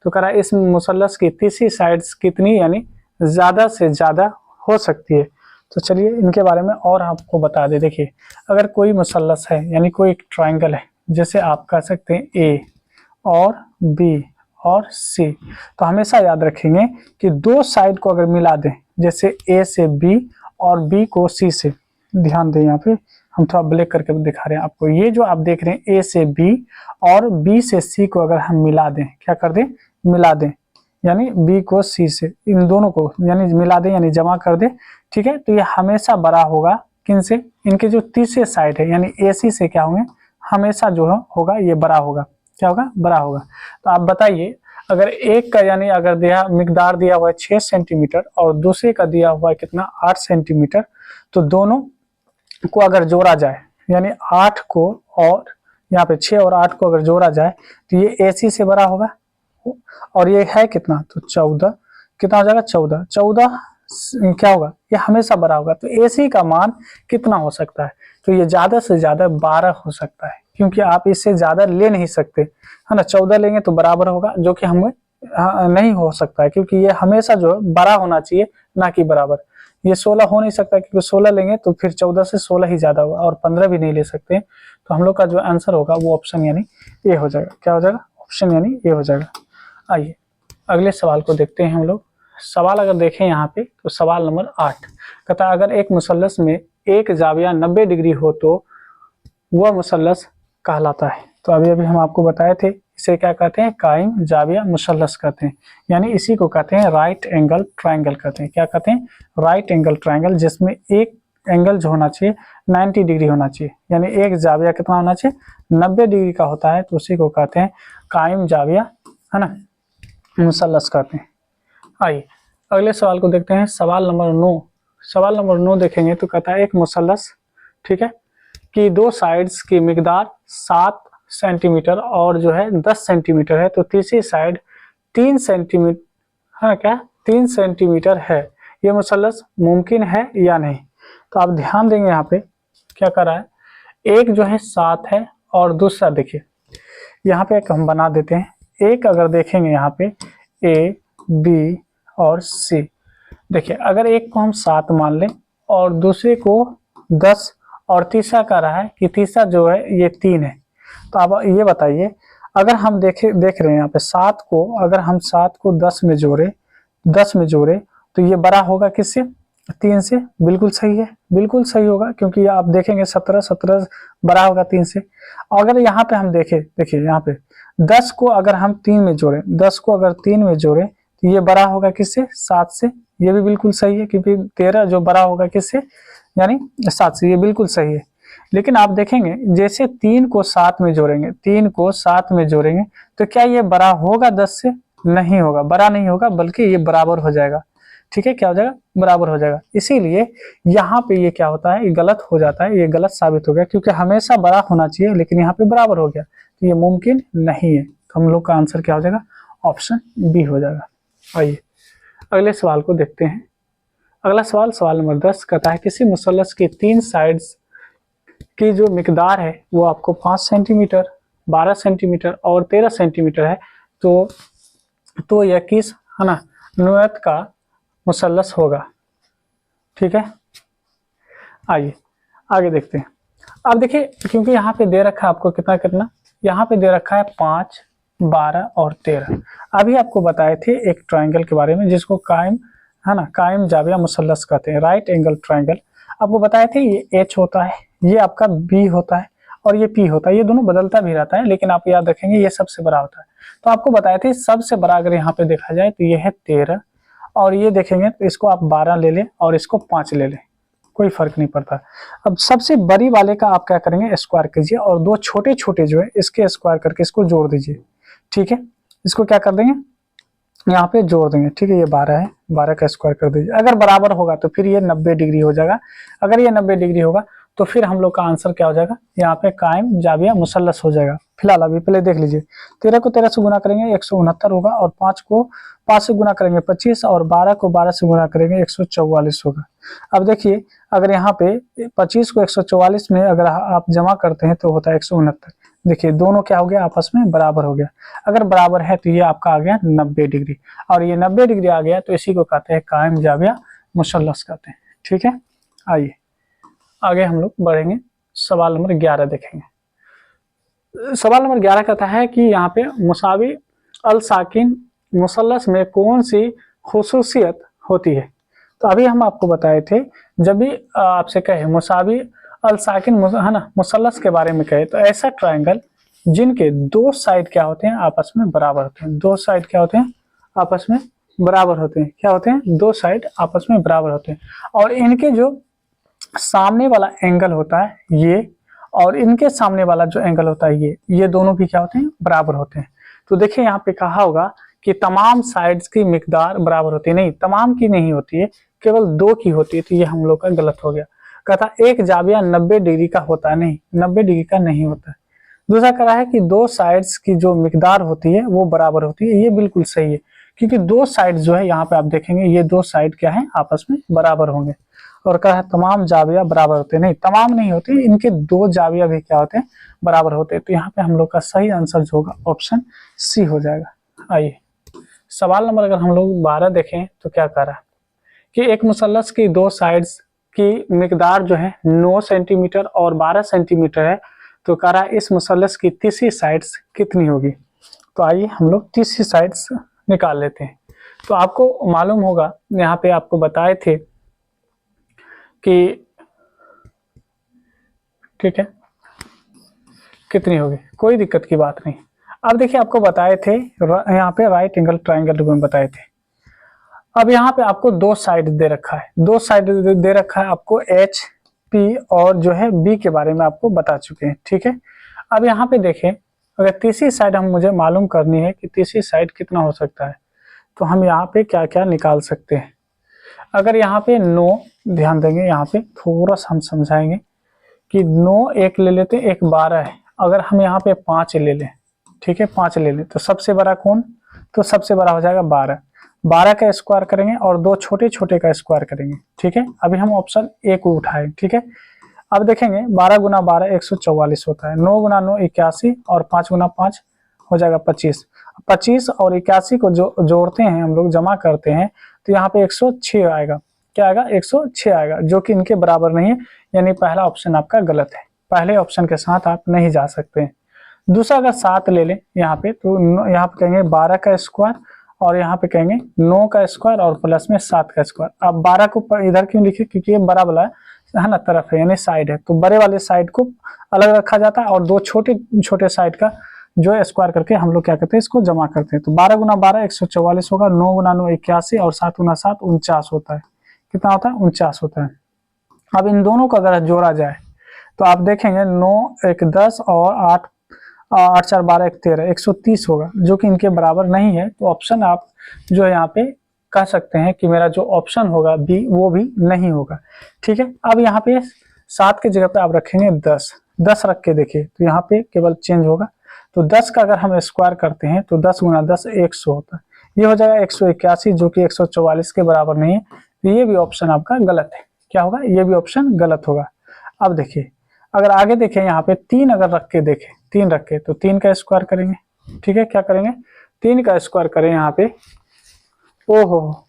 तो कह रहा है इस मुसल्लस की तीसरी साइड्स कितनी यानी ज़्यादा से ज़्यादा हो सकती है। तो चलिए इनके बारे में और आपको बता दें। देखिए अगर कोई मुसल्लस है यानी कोई एक ट्रायंगल है, जैसे आप कह सकते हैं ए और बी और सी, तो हमेशा याद रखेंगे कि 2 साइड को अगर मिला दें, जैसे ए से बी और बी को सी से, ध्यान दें यहाँ पे हम थोड़ा ब्लैक करके दिखा रहे हैं आपको, ये जो आप देख रहे हैं ए से बी और बी से सी को अगर हम मिला दें, क्या कर दें? मिला दें, यानी बी को सी से, इन दोनों को यानी मिला दें यानी जमा कर दें। ठीक है, तो ये हमेशा बड़ा होगा किन से? इनके जो तीसरे साइड है यानी ए सी से क्या होंगे? हमेशा जो होगा ये बड़ा होगा। क्या होगा? बड़ा होगा। तो आप बताइए अगर एक का यानी अगर मिकदार दिया हुआ है 6 सेंटीमीटर और दूसरे का दिया हुआ है कितना 8 सेंटीमीटर, तो दोनों को अगर जोड़ा जाए यानी 8 को और यहाँ पे 6 और 8 को अगर जोड़ा जाए तो ये AC से बड़ा होगा और ये है कितना तो 14, कितना हो जाएगा 14, 14 क्या होगा ये हमेशा बड़ा होगा। तो AC का मान कितना हो सकता है, तो ये ज्यादा से ज्यादा 12 हो सकता है, क्योंकि आप इससे ज्यादा ले नहीं सकते है ना। 14 लेंगे तो बराबर होगा, जो कि हमें नहीं हो सकता है, क्योंकि ये हमेशा जो है बड़ा होना चाहिए ना कि बराबर। ये 16 हो नहीं सकता, क्योंकि 16 लेंगे तो फिर 14 से 16 ही ज्यादा होगा, और 15 भी नहीं ले सकते। तो हम लोग का जो आंसर होगा वो ऑप्शन यानी ए हो जाएगा। क्या हो जाएगा, ऑप्शन यानी ए हो जाएगा। आइए अगले सवाल को देखते हैं हम लोग। सवाल अगर देखें यहाँ पे तो सवाल नंबर 8 कहता है अगर एक मुसल्लस में एक जाविया 90 डिग्री हो तो वह मुसल्लस कहलाता है। तो अभी अभी हम आपको बताए थे, इसे क्या कहते हैं, कायम जाविया मुसल्लस कहते हैं, यानी इसी को कहते हैं राइट एंगल ट्रायंगल कहते हैं। क्या कहते हैं, राइट एंगल ट्रायंगल, जिसमें एक एंगल जो होना चाहिए 90 डिग्री होना चाहिए, यानी एक जाविया कितना होना चाहिए 90 डिग्री का होता है, तो उसी को कहते हैं कायम जाविया है ना मुसल्लस कहते हैं। आइए अगले सवाल को देखते हैं। सवाल नंबर 9, सवाल नंबर 9 देखेंगे तो कहता है एक मुसल्लस, ठीक है, कि दो साइड्स की मिकदार 7 सेंटीमीटर और जो है 10 सेंटीमीटर है, तो तीसरी साइड 3 सेंटीमीटर, हाँ क्या 3 सेंटीमीटर है, ये मुसल्लस मुमकिन है या नहीं। तो आप ध्यान देंगे यहाँ पे क्या कर रहा है, एक जो है 7 है और दूसरा देखिए यहाँ पे एक हम बना देते हैं, एक अगर देखेंगे यहाँ पे A, B और C, देखिए अगर एक को हम 7 मान लें और दूसरे को 10 और तीसरा कह रहा है कि तीसरा जो है ये 3 है, तो आप ये बताइए अगर हम देख रहे हैं यहाँ पे 7 को, अगर हम 7 को 10 में जोड़े तो ये बड़ा होगा किससे, 3 से। बिल्कुल सही है, बिल्कुल सही होगा, क्योंकि आप देखेंगे 17 बड़ा होगा 3 से। और अगर यहाँ पे हम देखिए यहाँ पे 10 को अगर हम 3 में जोड़े, 10 को अगर 3 में जोड़े तो ये बड़ा होगा किससे, 7 से। ये भी बिल्कुल सही है, क्योंकि 13 जो बड़ा होगा किससे, यानी 7 से, ये बिल्कुल सही है। लेकिन आप देखेंगे जैसे 3 को 7 में जोड़ेंगे, 3 को 7 में जोड़ेंगे तो क्या ये बड़ा होगा 10 से, नहीं होगा, बड़ा नहीं होगा, बल्कि ये बराबर हो जाएगा। ठीक है, क्या हो जाएगा, बराबर हो जाएगा। इसीलिए यहाँ पे ये क्या होता है, ये गलत हो जाता है, ये गलत साबित हो गया, क्योंकि हमेशा बड़ा होना चाहिए लेकिन यहाँ पे बराबर हो गया, तो ये मुमकिन नहीं है। तो हम लोग का आंसर क्या हो जाएगा, ऑप्शन बी हो जाएगा। आइए अगले सवाल को देखते हैं। अगला सवाल, सवाल नंबर 10 कहता है किसी मुसल्लस की 3 साइड्स की जो मिकदार है वो आपको 5 सेंटीमीटर, 12 सेंटीमीटर और 13 सेंटीमीटर है, तो यह किस है ना नोयत का मुसल्लस होगा। ठीक है, आइए आगे देखते हैं। अब देखिए क्योंकि यहाँ पे दे रखा है आपको कितना, यहाँ पे दे रखा है 5, 12 और 13। अभी आपको बताए थे एक ट्रायंगल के बारे में जिसको कायम है ना कायम जाविया मुसल्लस कहते हैं, राइट एंगल ट्रायंगल। आपको बताए थे ये H होता है, ये आपका B होता है और ये P होता है, ये दोनों बदलता भी रहता है, लेकिन आप याद रखेंगे ये सबसे बड़ा होता है। तो आपको बताए थे सबसे बड़ा अगर यहाँ पे देखा जाए तो ये है 13, और ये देखेंगे तो इसको आप 12 ले लें और इसको 5 ले लें, कोई फर्क नहीं पड़ता। अब सबसे बड़ी वाले का आप क्या करेंगे, स्क्वायर कीजिए और दो छोटे छोटे जो है इसके स्क्वायर करके इसको जोड़ दीजिए। ठीक है, इसको क्या कर देंगे, यहाँ पे जोड़ देंगे। ठीक है, ये 12 है, 12 का स्क्वायर कर दीजिए। अगर बराबर होगा तो फिर ये 90 डिग्री हो जाएगा। अगर ये 90 डिग्री होगा तो फिर हम लोग का आंसर क्या हो जाएगा, यहाँ पे कायम जाविया मुसल्लस हो जाएगा। फिलहाल अभी पहले देख लीजिए, 13 को 13 से गुना करेंगे 169 होगा, और 5 को 5 से गुना करेंगे 25, और 12 को 12 से गुना करेंगे 144 होगा। अब देखिए अगर यहाँ पे 25 को 144 में अगर आप जमा करते हैं तो होता है 169। देखिए दोनों क्या हो गया, आपस में बराबर हो गया। अगर बराबर है तो ये आपका आ गया 90 डिग्री, और ये 90 डिग्री आ गया तो इसी को कहते हैं कायम जाविया मुसल्लस कहते हैं। ठीक है, आइए आगे हम लोग बढ़ेंगे। सवाल नंबर 11 देखेंगे। सवाल नंबर 11 कहता है कि यहाँ पे मुसावी अल साकिन मुसल्लस में कौन सी खुसूसियत होती है। तो अभी हम आपको बताए थे, जब भी आपसे कहे मुसावी अल साकिन है ना मुसल्लस के बारे में कहे, तो ऐसा ट्रायंगल जिनके दो साइड क्या होते हैं, आपस में बराबर होते हैं। दो साइड क्या होते हैं, आपस में बराबर होते हैं। क्या होते हैं, दो साइड आपस में बराबर होते हैं, और इनके जो सामने वाला एंगल होता है ये, और इनके सामने वाला जो एंगल होता है ये दोनों भी क्या होते हैं, बराबर होते हैं। तो देखिए यहाँ पे कहा होगा कि तमाम साइड्स की मिकदार बराबर होती है, नहीं, तमाम की नहीं होती है, केवल 2 की होती है। तो ये हम लोग का गलत हो गया। कहता एक जाविया 90 डिग्री का होता है, नहीं, 90 डिग्री का नहीं होता है। दूसरा कह रहा है कि 2 साइड्स की जो मिकदार होती है वो बराबर होती है। ये बिल्कुल सही है, क्योंकि 2 साइड जो है यहाँ पे आप देखेंगे ये 2 साइड क्या है, आपस में बराबर होंगे। और कहा तमाम जाविया बराबर होते हैं, नहीं, तमाम नहीं होती, इनके 2 जाविया भी क्या होते हैं, बराबर होते हैं। तो यहाँ पे हम लोग का सही आंसर जो होगा ऑप्शन सी हो जाएगा। आइए सवाल नंबर अगर हम लोग 12 देखें तो क्या कह रहा है कि एक मुसल्लस की 2 साइड्स की मिकदार जो है 9 सेंटीमीटर और 12 सेंटीमीटर है। तो कह रहा है इस मुसल्लस की तीसरी साइड्स कितनी होगी। तो आइए हम लोग तीसरी साइड्स निकाल लेते हैं। तो आपको मालूम होगा, यहाँ पे आपको बताए थे कि ठीक है कितनी होगी, कोई दिक्कत की बात नहीं। अब देखिए आपको बताए थे यहाँ पे राइट एंगल ट्राइंगल में बताए थे। अब यहाँ पे आपको 2 साइड दे रखा है, 2 साइड दे रखा है आपको एच पी और जो है बी के बारे में आपको बता चुके हैं, ठीक है। अब यहाँ पे देखें, अगर तीसरी साइड हम मुझे मालूम करनी है कि तीसरी साइड कितना हो सकता है, तो हम यहाँ पे क्या क्या निकाल सकते हैं। अगर यहाँ पे 9, ध्यान देंगे यहाँ पे थोड़ा सा हम समझाएंगे कि 9 एक ले लेते, एक 12 है। अगर हम यहाँ पे 5 ले लें, ठीक है, 5 ले लें, तो सबसे बड़ा कौन, तो सबसे बड़ा हो जाएगा 12। 12 का स्क्वायर करेंगे और 2 छोटे छोटे का स्क्वायर करेंगे, ठीक है। अभी हम ऑप्शन ए को उठाएं, ठीक है। अब देखेंगे 12 गुना 12 144 होता है, 9 गुना 9 81 और 5 गुना 5 हो जाएगा 25। 25 और 81 को जो जोड़ते हैं हम लोग, जमा करते हैं, तो यहाँ पे 106 आएगा। क्या आएगा, 106 आएगा, जो कि इनके बराबर नहीं है, यानी पहला ऑप्शन आपका गलत है। पहले ऑप्शन के साथ आप नहीं जा सकते हैं। दूसरा अगर 7 ले लें यहाँ पे, तो यहाँ पे कहेंगे 12 का स्क्वायर और यहाँ पे कहेंगे 9 का स्क्वायर और प्लस में 7 का स्क्वायर। अब 12 को इधर क्यों लिखे, क्योंकि ये बड़ा वाला है ना, तरफ है, यानी साइड है, तो बड़े वाले साइड को अलग रखा जाता है और 2 छोटे छोटे साइड का जो है स्क्वायर करके हम लोग क्या करते हैं, इसको जमा करते हैं। तो 12 गुना 12 144 होगा, 9 गुना 9 81 और 7 गुना 7 49 होता है। कितना होता है, 49 होता है। अब इन दोनों को अगर जोड़ा जाए तो आप देखेंगे 9 1 10 और 8 8 4 12 1 13 130 होगा, जो कि इनके बराबर नहीं है। तो ऑप्शन आप जो है यहाँ पे कह सकते हैं कि मेरा जो ऑप्शन होगा बी, वो भी नहीं होगा, ठीक है। अब यहाँ पे 7 की जगह पे आप रखेंगे 10, 10 रख के देखिए, तो यहाँ पे केवल चेंज होगा। तो 10 का अगर हम स्क्वायर करते हैं तो 10 गुना 10 100 होता है, ये हो जाएगा 181, जो कि 144 के बराबर नहीं है। तो ये भी ऑप्शन आपका गलत है। क्या होगा, ये भी ऑप्शन गलत होगा। अब देखिए अगर आगे देखें, यहाँ पे 3 अगर रख के देखें, 3 रख के, तो 3 का स्क्वायर करेंगे, ठीक है। क्या करेंगे, 3 का स्क्वायर करें यहाँ पे। ओहो,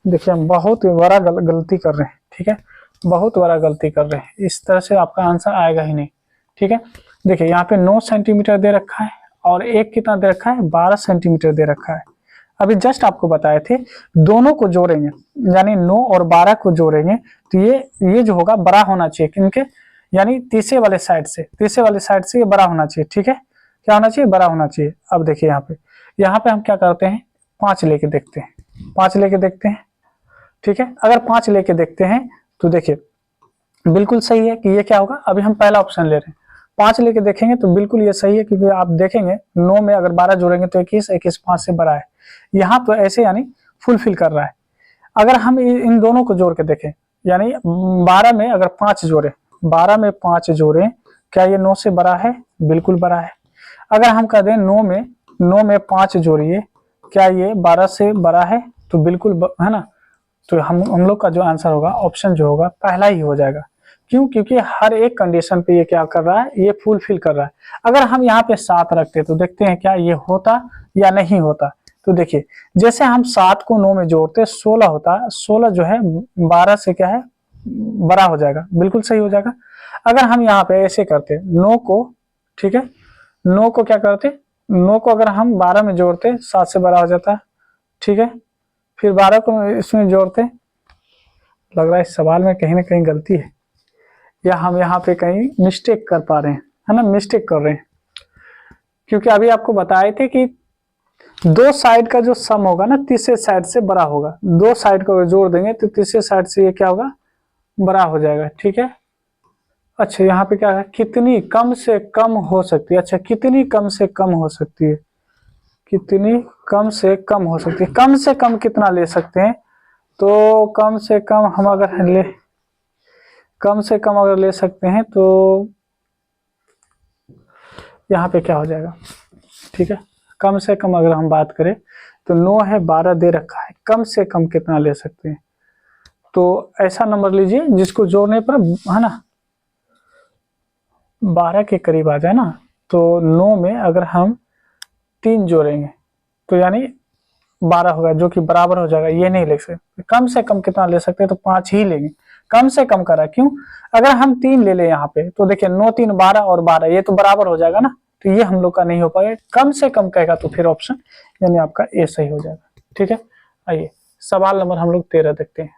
देखिए हम बहुत बड़ा गलती कर रहे हैं, ठीक है, बहुत बड़ा गलती कर रहे हैं। इस तरह से आपका आंसर आएगा ही नहीं, ठीक है। देखिए यहाँ पे 9 सेंटीमीटर दे रखा है और एक कितना दे रखा है, 12 सेंटीमीटर दे रखा है। अभी जस्ट आपको बताए थे, दोनों को जोड़ेंगे, यानी 9 और 12 को जोड़ेंगे, तो ये जो होगा बड़ा होना चाहिए, किनके, यानी तीसरे वाले साइड से, तीसरे वाले साइड से ये बड़ा होना चाहिए, ठीक है। क्या होना चाहिए, बड़ा होना चाहिए। अब देखिए यहाँ पे हम क्या करते हैं, 5 लेके देखते हैं, 5 लेके देखते हैं, ठीक है। अगर 5 लेके देखते हैं तो देखिए बिल्कुल सही है कि ये क्या होगा। अभी हम पहला ऑप्शन ले रहे हैं, 5 लेके देखेंगे तो बिल्कुल ये सही है, क्योंकि आप देखेंगे 9 में अगर 12 जोड़ेंगे तो 21, 21 5 से बड़ा है। यहाँ तो ऐसे यानी फुलफिल कर रहा है। अगर हम इन दोनों को जोड़ के देखें, यानी 12 में अगर 5 जोड़े, 12 में 5 जोड़े, क्या ये 9 से बड़ा है, बिल्कुल बड़ा है। अगर हम कह दें 9 में 5 जोड़िए, क्या ये 12 से बड़ा है, तो बिल्कुल है ना। तो हम लोग का जो आंसर होगा, ऑप्शन जो होगा पहला ही हो जाएगा। क्यों, क्योंकि हर एक कंडीशन पे ये क्या कर रहा है, ये फुलफिल कर रहा है। अगर हम यहाँ पे 7 रखते तो देखते हैं क्या ये होता या नहीं होता। तो देखिए जैसे हम 7 को 9 में जोड़ते 16 होता, 16 जो है 12 से क्या है, बड़ा हो जाएगा, बिल्कुल सही हो जाएगा। अगर हम यहाँ पे ऐसे करते 9 को, ठीक है, 9 को क्या करते, 9 को अगर हम 12 में जोड़ते 7 से बड़ा हो जाता, ठीक है। फिर 12 को इसमें जोड़ते, लग रहा है इस सवाल में कहीं ना कहीं गलती है, या हम यहाँ पे कहीं मिस्टेक कर पा रहे हैं, है ना, मिस्टेक कर रहे हैं। क्योंकि अभी आपको बताए थे कि 2 साइड का जो सम होगा ना, तीसरे साइड से बड़ा होगा। 2 साइड को जोड़ देंगे तो तीसरे साइड से ये क्या होगा, बड़ा हो जाएगा, ठीक है। अच्छा यहाँ पे क्या है, कितनी कम से कम हो सकती है। अच्छा कितनी कम से कम हो सकती है, कितनी कम से कम हो सकती है। कम से कम कितना ले सकते हैं, तो कम से कम हम अगर ले सकते हैं तो यहाँ पे क्या हो जाएगा, ठीक है। कम से कम अगर हम बात करें तो 9 है, 12 दे रखा है, कम से कम कितना ले सकते हैं, तो ऐसा नंबर लीजिए जिसको जोड़ने पर है ना 12 के करीब आ जाए ना। तो 9 में अगर हम 3 जोड़ेंगे तो यानी 12 होगा, जो कि बराबर हो जाएगा, ये नहीं ले सकते। कम से कम कितना ले सकते हैं, तो 5 ही लेंगे। कम से कम करा क्यों, अगर हम 3 ले लें यहाँ पे तो देखिए 9 3 12 और 12 ये तो बराबर हो जाएगा ना, तो ये हम लोग का नहीं हो पाएगा। कम से कम कहेगा तो फिर ऑप्शन यानी आपका ए सही हो जाएगा, ठीक है। आइए सवाल नंबर हम लोग 13 देखते हैं।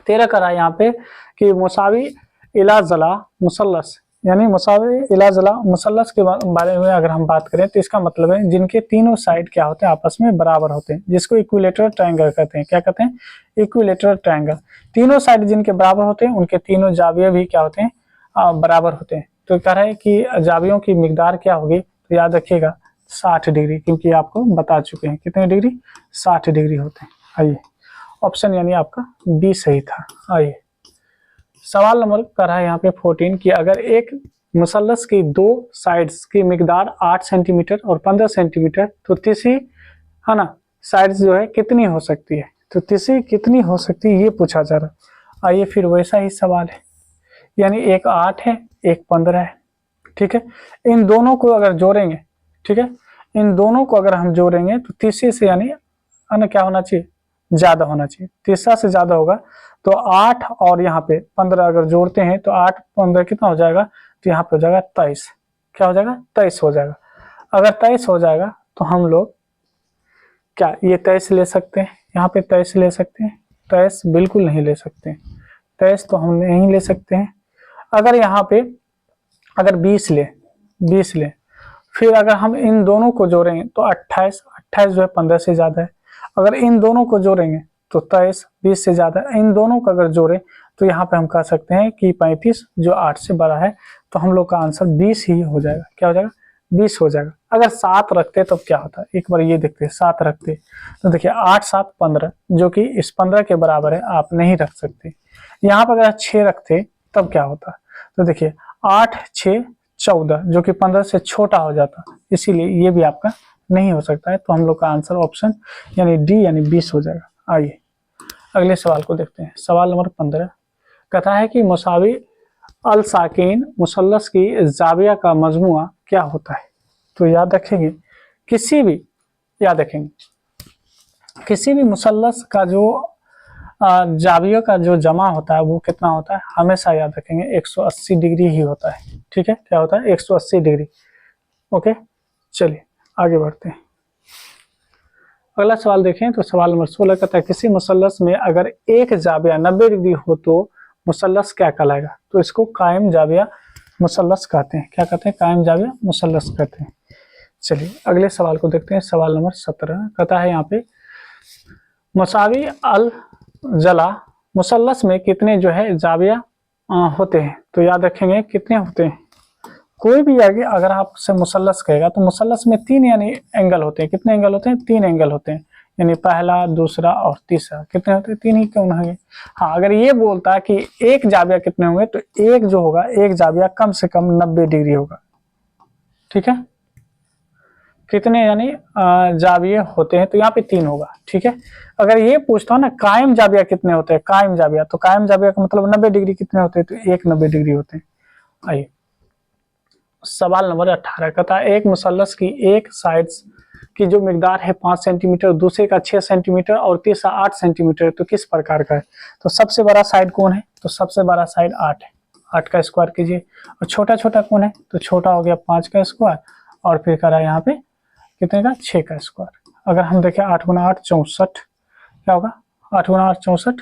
13 करा यहाँ पे कि मुसावी इलाजला मुसल्लस, यानी मुसावी इलाजला मुसल्लस के बारे में अगर हम बात करें तो इसका मतलब है जिनके तीनों साइड क्या होते हैं, आपस में बराबर होते हैं, जिसको इक्विलेटरल ट्रायंगल कहते हैं। क्या कहते हैं, इक्विलेटरल ट्रायंगल। तीनों साइड जिनके बराबर होते हैं उनके तीनों जाविये भी क्या होते हैं, बराबर होते हैं। तो कह रहा है कि जावियों की मिकदार क्या होगी, तो याद रखिएगा 60 डिग्री, क्योंकि आपको बता चुके हैं कितने डिग्री, 60 डिग्री होते हैं। आइए ऑप्शन यानी आपका बी सही था। आइए सवाल नंबर कर रहा है यहाँ पे 14 कि अगर एक मुसल्लस की 2 साइड्स की मिकदार 8 सेंटीमीटर और 15 सेंटीमीटर, तो तीसरी है ना साइड्स जो है कितनी हो सकती है, तो तीसरी कितनी हो सकती है ये पूछा जा रहा। आइए फिर वैसा ही सवाल है, यानी एक 8 है एक 15 है, ठीक है। इन दोनों को अगर जोड़ेंगे, ठीक है, इन दोनों को अगर हम जोड़ेंगे तो तीसरे से यानी है क्या होना चाहिए, ज्यादा होना चाहिए। तीसरा से ज्यादा होगा तो 8 और यहाँ पे 15 अगर जोड़ते हैं तो 8 15 कितना हो जाएगा, तो यहाँ पे हो जाएगा 23। क्या हो जाएगा, 23 हो जाएगा। अगर 23 हो जाएगा तो हम लोग क्या ये 23 ले सकते हैं, यहाँ पे 23 ले सकते हैं, 23 बिल्कुल नहीं ले सकते हैं, 23 तो हम नहीं ले सकते हैं। अगर यहाँ पे अगर 20 ले, फिर अगर हम इन दोनों को जोड़ेंगे तो 28 जो है 15 से ज्यादा है। अगर इन दोनों को जोड़ेंगे तो 23 20 से ज्यादा है। इन दोनों को अगर जोड़े तो यहाँ पे हम कह सकते हैं कि 35 जो 8 से बड़ा है, तो हम लोग का आंसर 20 ही हो जाएगा। क्या हो जाएगा, 20 हो जाएगा। अगर 7 रखते तो क्या होता है, एक बार ये देखते हैं। 7 रखते तो देखिए 8 7 15, जो कि इस 15 के बराबर है, आप नहीं रख सकते। यहाँ पर अगर 6 रखते तब क्या होता, तो देखिए 8 6 14, जो कि 15 से छोटा हो जाता, इसीलिए ये भी आपका नहीं हो सकता है। तो हम लोग का आंसर ऑप्शन यानी डी यानी 20 हो जाएगा। आइए अगले सवाल को देखते हैं। सवाल नंबर 15 कहता है कि मुसावी अल साकिन मुसल्लस की जाविया का मजमुआ क्या होता है। तो याद रखेंगे किसी भी मुसल्लस का जो जावियों का जो जमा होता है वो कितना होता है, हमेशा याद रखेंगे 180 डिग्री ही होता है, ठीक है। क्या होता है, 180 डिग्री। ओके चलिए आगे बढ़ते हैं। अगला सवाल देखें तो सवाल नंबर 16 कहता है किसी मुसल्लस में अगर एक जाविया 90 डिग्री हो तो मुसल्लस क्या कहलाएगा। तो इसको कायम जाविया मुसल्लस कहते हैं। क्या कहते हैं, कायम जाविया मुसल्लस कहते हैं। चलिए अगले सवाल को देखते हैं। सवाल नंबर 17 कहता है यहाँ पे मुसावी अल जला मुसल्लस में कितने जो है जाविया होते हैं। तो याद रखेंगे कितने होते हैं, कोई भी आगे अगर आपसे मुसल्लस कहेगा तो मुसल्लस में 3 यानी एंगल होते हैं। कितने एंगल होते हैं, 3 एंगल होते हैं, यानी पहला दूसरा और तीसरा। कितने होते हैं, 3 ही क्यों होंगे। हाँ अगर ये बोलता कि एक जाविया कितने होंगे, तो एक जो होगा एक जाविया कम से कम 90 डिग्री होगा, ठीक है। कितने यानी जाविये होते हैं, तो यहाँ पे 3 होगा, ठीक है। अगर ये पूछता हूँ ना कायम जाविया कितने होते हैं, कायम जाविया, तो कायम जाविया का मतलब 90 डिग्री कितने होते हैं, तो एक 90 डिग्री होते हैं। आइए सवाल नंबर 18 कहता है एक मुसल्लस की एक साइड्स की जो मिकदार है 5 सेंटीमीटर, दूसरे का 6 सेंटीमीटर और तीसरा 8 सेंटीमीटर, तो किस प्रकार का है। तो सबसे बड़ा साइड कौन है, तो सबसे बड़ा साइड 8 है, 8 का स्क्वायर कीजिए। और छोटा छोटा कौन है, तो छोटा हो गया 5 का स्क्वायर, और फिर करा यहाँ पे कितने का, 6 का स्क्वायर। अगर हम देखें 8 गुना 8 64, क्या होगा 8 गुना 8 64।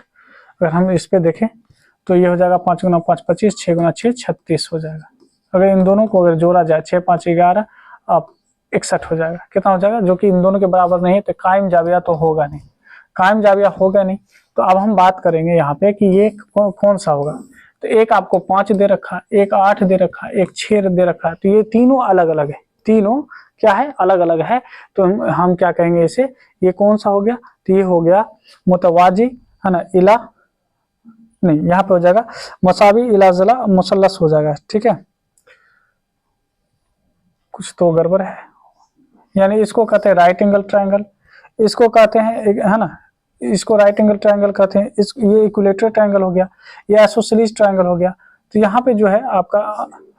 अगर हम इस पे देखें तो ये हो जाएगा 5 गुना 5 25, 6 गुना 6 36 हो जाएगा। अगर इन दोनों को अगर जोड़ा जाए 6 5 11 अब 61 हो जाएगा। कितना हो जाएगा, जो कि इन दोनों के बराबर नहीं है, तो कायम जाविया तो होगा नहीं, कायम जाविया होगा नहीं। तो अब हम बात करेंगे यहाँ पे कि ये कौन सा होगा। तो एक आपको 5 दे रखा, एक 8 दे रखा, एक 6 दे रखा है, तो ये तीनों अलग अलग है, तीनों क्या है, अलग अलग है। तो हम क्या कहेंगे इसे, ये कौन सा हो गया, तो ये हो गया मुतवाजी, है ना, इला, नहीं यहाँ पे हो जाएगा मसावी इला जला मुसल्लस हो जाएगा, ठीक है। कुछ तो गड़बड़ है, यानी इसको कहते हैं राइट एंगल ट्रायंगल, इसको कहते हैं है ना, इसको राइट एंगल ट्रायंगल कहते हैं, इस ये इक्विलेटरल ट्रायंगल हो गया, ये आइसोसेलेस ट्रायंगल हो गया। तो यहाँ पे जो है आपका,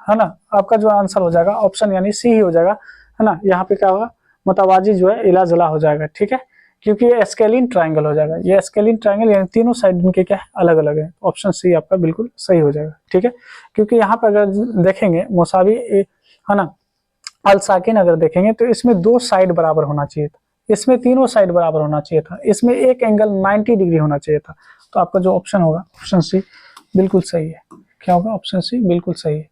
है ना, आपका जो आंसर हो जाएगा ऑप्शन यानी सी ही हो जाएगा, है ना। यहाँ पे क्या होगा, मुतवाजी जो है इला जला हो जाएगा, ठीक है, क्योंकि ये स्केलिन ट्रायंगल हो जाएगा, ये स्केलिन ट्रायंगल यानी तीनों साइड इनके क्या है, अलग अलग है। ऑप्शन सी आपका बिल्कुल सही हो जाएगा, ठीक है। क्योंकि यहाँ पे अगर देखेंगे मुसावी, है ना, अल साकिन अगर देखेंगे तो इसमें दो साइड बराबर होना चाहिए था, इसमें तीनों साइड बराबर होना चाहिए था, इसमें एक एंगल 90 डिग्री होना चाहिए था। तो आपका जो ऑप्शन होगा ऑप्शन सी बिल्कुल सही है। क्या होगा, ऑप्शन सी बिल्कुल सही है।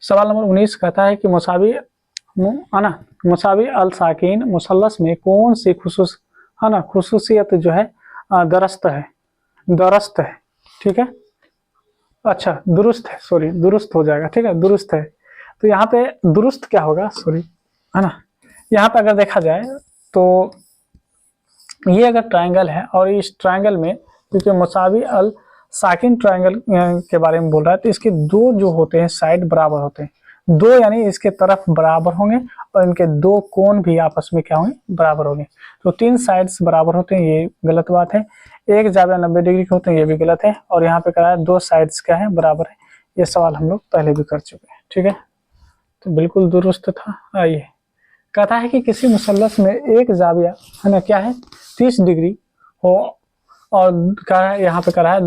सवाल नंबर 19 कहता है कि मुसावी, है ना, मुसावी अल साकिन मुसल्लस में कौन सी खुसूस, है ना, खुसूसियत जो है दरस्त है, दरस्त है, ठीक है, अच्छा दुरुस्त है, सॉरी दुरुस्त हो जाएगा, ठीक है, दुरुस्त है। तो यहाँ पे दुरुस्त क्या होगा, सॉरी, है ना, यहाँ पे अगर देखा जाए तो ये अगर ट्रायंगल है और इस ट्रायंगल में, क्योंकि मुसावी अल साकिन ट्रायंगल के बारे में बोल रहा है, तो इसके दो जो होते हैं साइड बराबर होते हैं, दो यानी इसके तरफ बराबर होंगे और इनके दो कोण भी आपस में क्या होंगे, बराबर होंगे। तो तीन साइड्स बराबर होते हैं, ये गलत बात है। एक जाविया 90 डिग्री के होते हैं, ये भी गलत है। और यहाँ पे कहा है दो साइड्स क्या है, बराबर है। ये सवाल हम लोग पहले भी कर चुके हैं, ठीक है, तो बिल्कुल दुरुस्त था। आइए, कहता है कि किसी मुसल्लस में एक जाविया, है ना, क्या है, 30 डिग्री हो, और कहा है यहाँ पे कह रहा है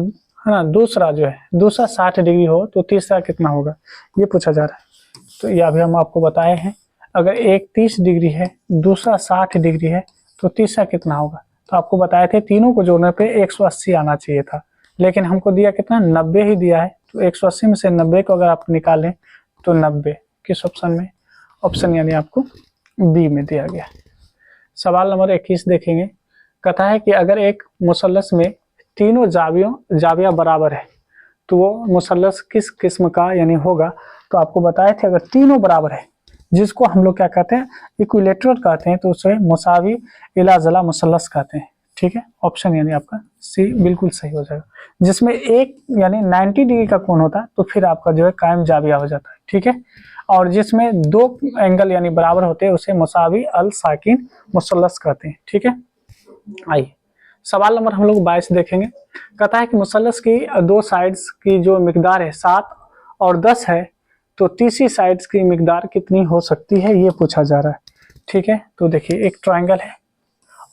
ना, दूसरा जो है, दूसरा 60 डिग्री हो, तो तीसरा कितना होगा, ये पूछा जा रहा है। तो ये अभी हम आपको बताए हैं, अगर एक 30 डिग्री है, दूसरा 60 डिग्री है, तो तीसरा कितना होगा। तो आपको बताए थे तीनों को जोड़ने पे 180 आना चाहिए था, लेकिन हमको दिया कितना, 90 ही दिया है। तो 180 में से 90 को अगर आप निकालें तो 90 किस ऑप्शन में, ऑप्शन यानी आपको बी में दिया गया। सवाल नंबर 21 देखेंगे। कहता है कि अगर एक मुसल्लस में तीनों जाविया बराबर है, तो वो मुसल्लस किस किस्म का यानी होगा। तो आपको बताए थे अगर तीनों बराबर है, जिसको हम लोग क्या कहते हैं, इक्विलेटरल कहते हैं, तो उसे मुसावी इला जला मुसल्लस कहते हैं, ठीक है। ऑप्शन यानी आपका सी बिल्कुल सही हो जाएगा। जिसमें एक यानी 90 डिग्री का कोण होता है, तो फिर आपका जो है कायम जाविया हो जाता है, ठीक है। और जिसमें दो एंगल यानी बराबर होते हैं, उसे मुसावी अल साकिन मुसल्लस कहते हैं, ठीक है। आइए, सवाल नंबर हम लोग 22 देखेंगे। कहता है कि मुसल्लस की दो साइड्स की जो मिकदार है 7 और 10 है, तो तीसरी साइड्स की मिकदार कितनी हो सकती है, ये पूछा जा रहा है, ठीक है। तो देखिए, एक ट्रायंगल है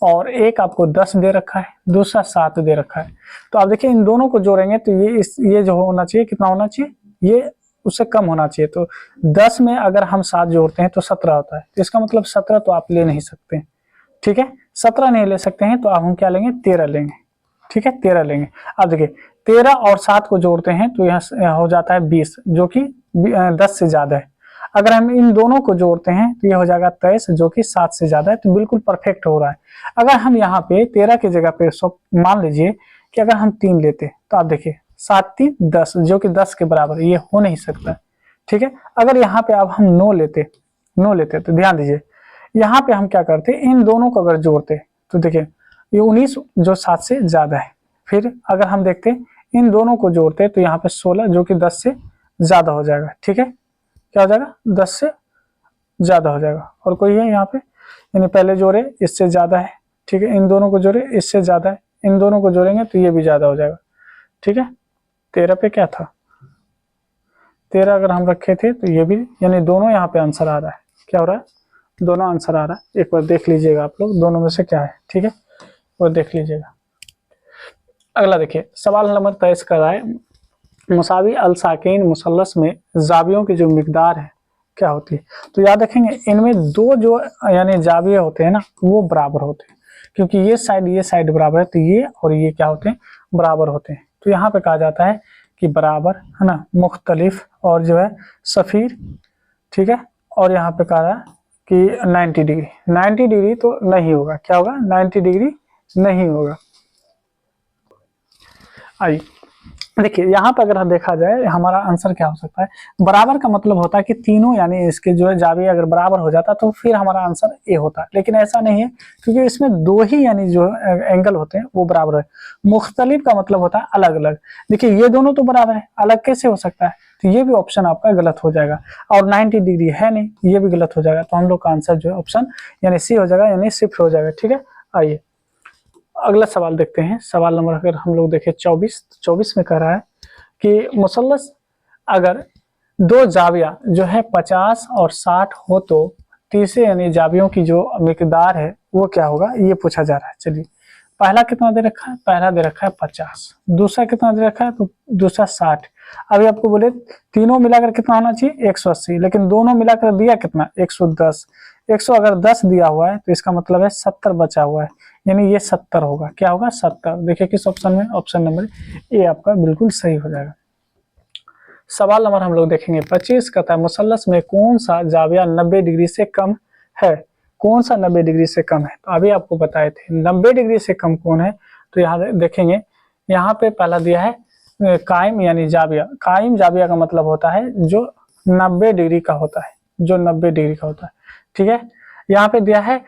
और एक आपको 10 दे रखा है, दूसरा 7 दे रखा है। तो आप देखिए इन दोनों को जोड़ेंगे तो ये जो होना चाहिए, कितना होना चाहिए, ये उससे कम होना चाहिए। तो 10 में अगर हम 7 जोड़ते हैं तो 17 होता है, तो इसका मतलब 17 तो आप ले नहीं सकते, ठीक है। 17 नहीं ले सकते हैं तो अब हम क्या लेंगे, 13 लेंगे, ठीक है, 13 लेंगे। अब देखिए 13 और 7 को जोड़ते हैं तो यहाँ हो जाता है 20, जो कि 10 से ज्यादा है। अगर हम इन दोनों को जोड़ते हैं तो ये हो जाएगा 23, जो कि 7 से ज्यादा है। तो बिल्कुल परफेक्ट हो रहा है। अगर हम यहाँ पे 13 की जगह पे मान लीजिए कि अगर हम 3 लेते, तो आप देखिए 7 3 10, जो कि 10 के बराबर, ये हो नहीं सकता, ठीक है। अगर यहाँ पे अब हम 9 लेते तो ध्यान दीजिए, यहाँ पे हम क्या करते, इन दोनों को अगर जोड़ते तो देखिए ये 19 जो 7 से ज्यादा है। फिर अगर हम देखते इन दोनों को जोड़ते तो यहाँ पे 16 जो कि 10 से ज्यादा हो जाएगा, ठीक है। क्या हो जाएगा, 10 से ज्यादा हो जाएगा। और कोई है यहाँ पे, यानी पहले जोड़े इससे ज्यादा है, ठीक है, इन दोनों को जोड़े इससे ज्यादा है, इन दोनों को जोड़ेंगे तो ये भी ज्यादा हो जाएगा, ठीक है। 13 पे क्या था, 13 अगर हम रखे थे तो ये भी, यानी दोनों यहाँ पे आंसर आ रहा है। क्या हो रहा है, दोनों आंसर आ रहा है। एक बार देख लीजिएगा आप लोग, दोनों में से क्या है, ठीक है, वो देख लीजिएगा। अगला देखिए, सवाल नंबर 23 का है, मुसावी अल साकिन मुसल्लस में जावियों की जो मिकदार है क्या होती है। तो याद रखेंगे इनमें दो जो यानी जाविये होते हैं ना, वो बराबर होते हैं, क्योंकि ये साइड बराबर है, तो ये और ये क्या होते हैं, बराबर होते हैं। तो यहाँ पे कहा जाता है कि बराबर, है ना, मुख्तलिफ और जो है सफीर, ठीक है। और यहाँ पे कहा है कि 90 डिग्री तो नहीं होगा। क्या होगा, 90 डिग्री नहीं होगा। आइए, देखिए यहाँ पे अगर देखा जाए हमारा आंसर क्या हो सकता है, बराबर का मतलब होता है कि तीनों यानी इसके जो है जाविया अगर बराबर हो जाता तो फिर हमारा आंसर ए होता, लेकिन ऐसा नहीं है क्योंकि इसमें दो ही यानी जो एंगल होते हैं वो बराबर है। मुख्तलिफ का मतलब होता है अलग अलग। देखिए ये दोनों तो बराबर है, अलग कैसे हो सकता है, तो ये भी ऑप्शन आपका गलत हो जाएगा। और 90 डिग्री है नहीं, ये भी गलत हो जाएगा। तो हम लोग का आंसर जो है ऑप्शन यानी सी हो जाएगा, यानी शिफ्ट हो जाएगा। ठीक है, आइए अगला सवाल देखते हैं। सवाल नंबर अगर हम लोग देखें 24 में कह रहा है कि मुसल्लस अगर दो जाविया जो है 50 और 60 हो तो तीसरे यानी जावियों की जो मिकदार है वो क्या होगा, ये पूछा जा रहा है। चलिए पहला कितना दे रखा है, पहला दे रखा है 50, दूसरा कितना दे रखा है, तो दूसरा 60। अभी आपको बोले तीनों मिलाकर कितना होना चाहिए 180, लेकिन दोनों मिलाकर दिया कितना 110। 100 अगर 10 दिया हुआ है तो इसका मतलब है 70 बचा हुआ है, यानी ये 70 होगा। क्या होगा 70। देखिए किस ऑप्शन में, ऑप्शन नंबर ए आपका बिल्कुल सही हो जाएगा। सवाल नंबर हम लोग देखेंगे 25 कहता है मुसल्लस में कौन सा जाविया 90 डिग्री से कम है, कौन सा 90 डिग्री से कम है। तो अभी आपको बताए थे 90 डिग्री से कम कौन है, तो यहाँ देखेंगे यहाँ पे पहला दिया है कायम यानी जाविया। कायम जाविया का मतलब होता है जो 90 डिग्री का होता है, जो 90 डिग्री का होता है। ठीक है, यहाँ पे दिया है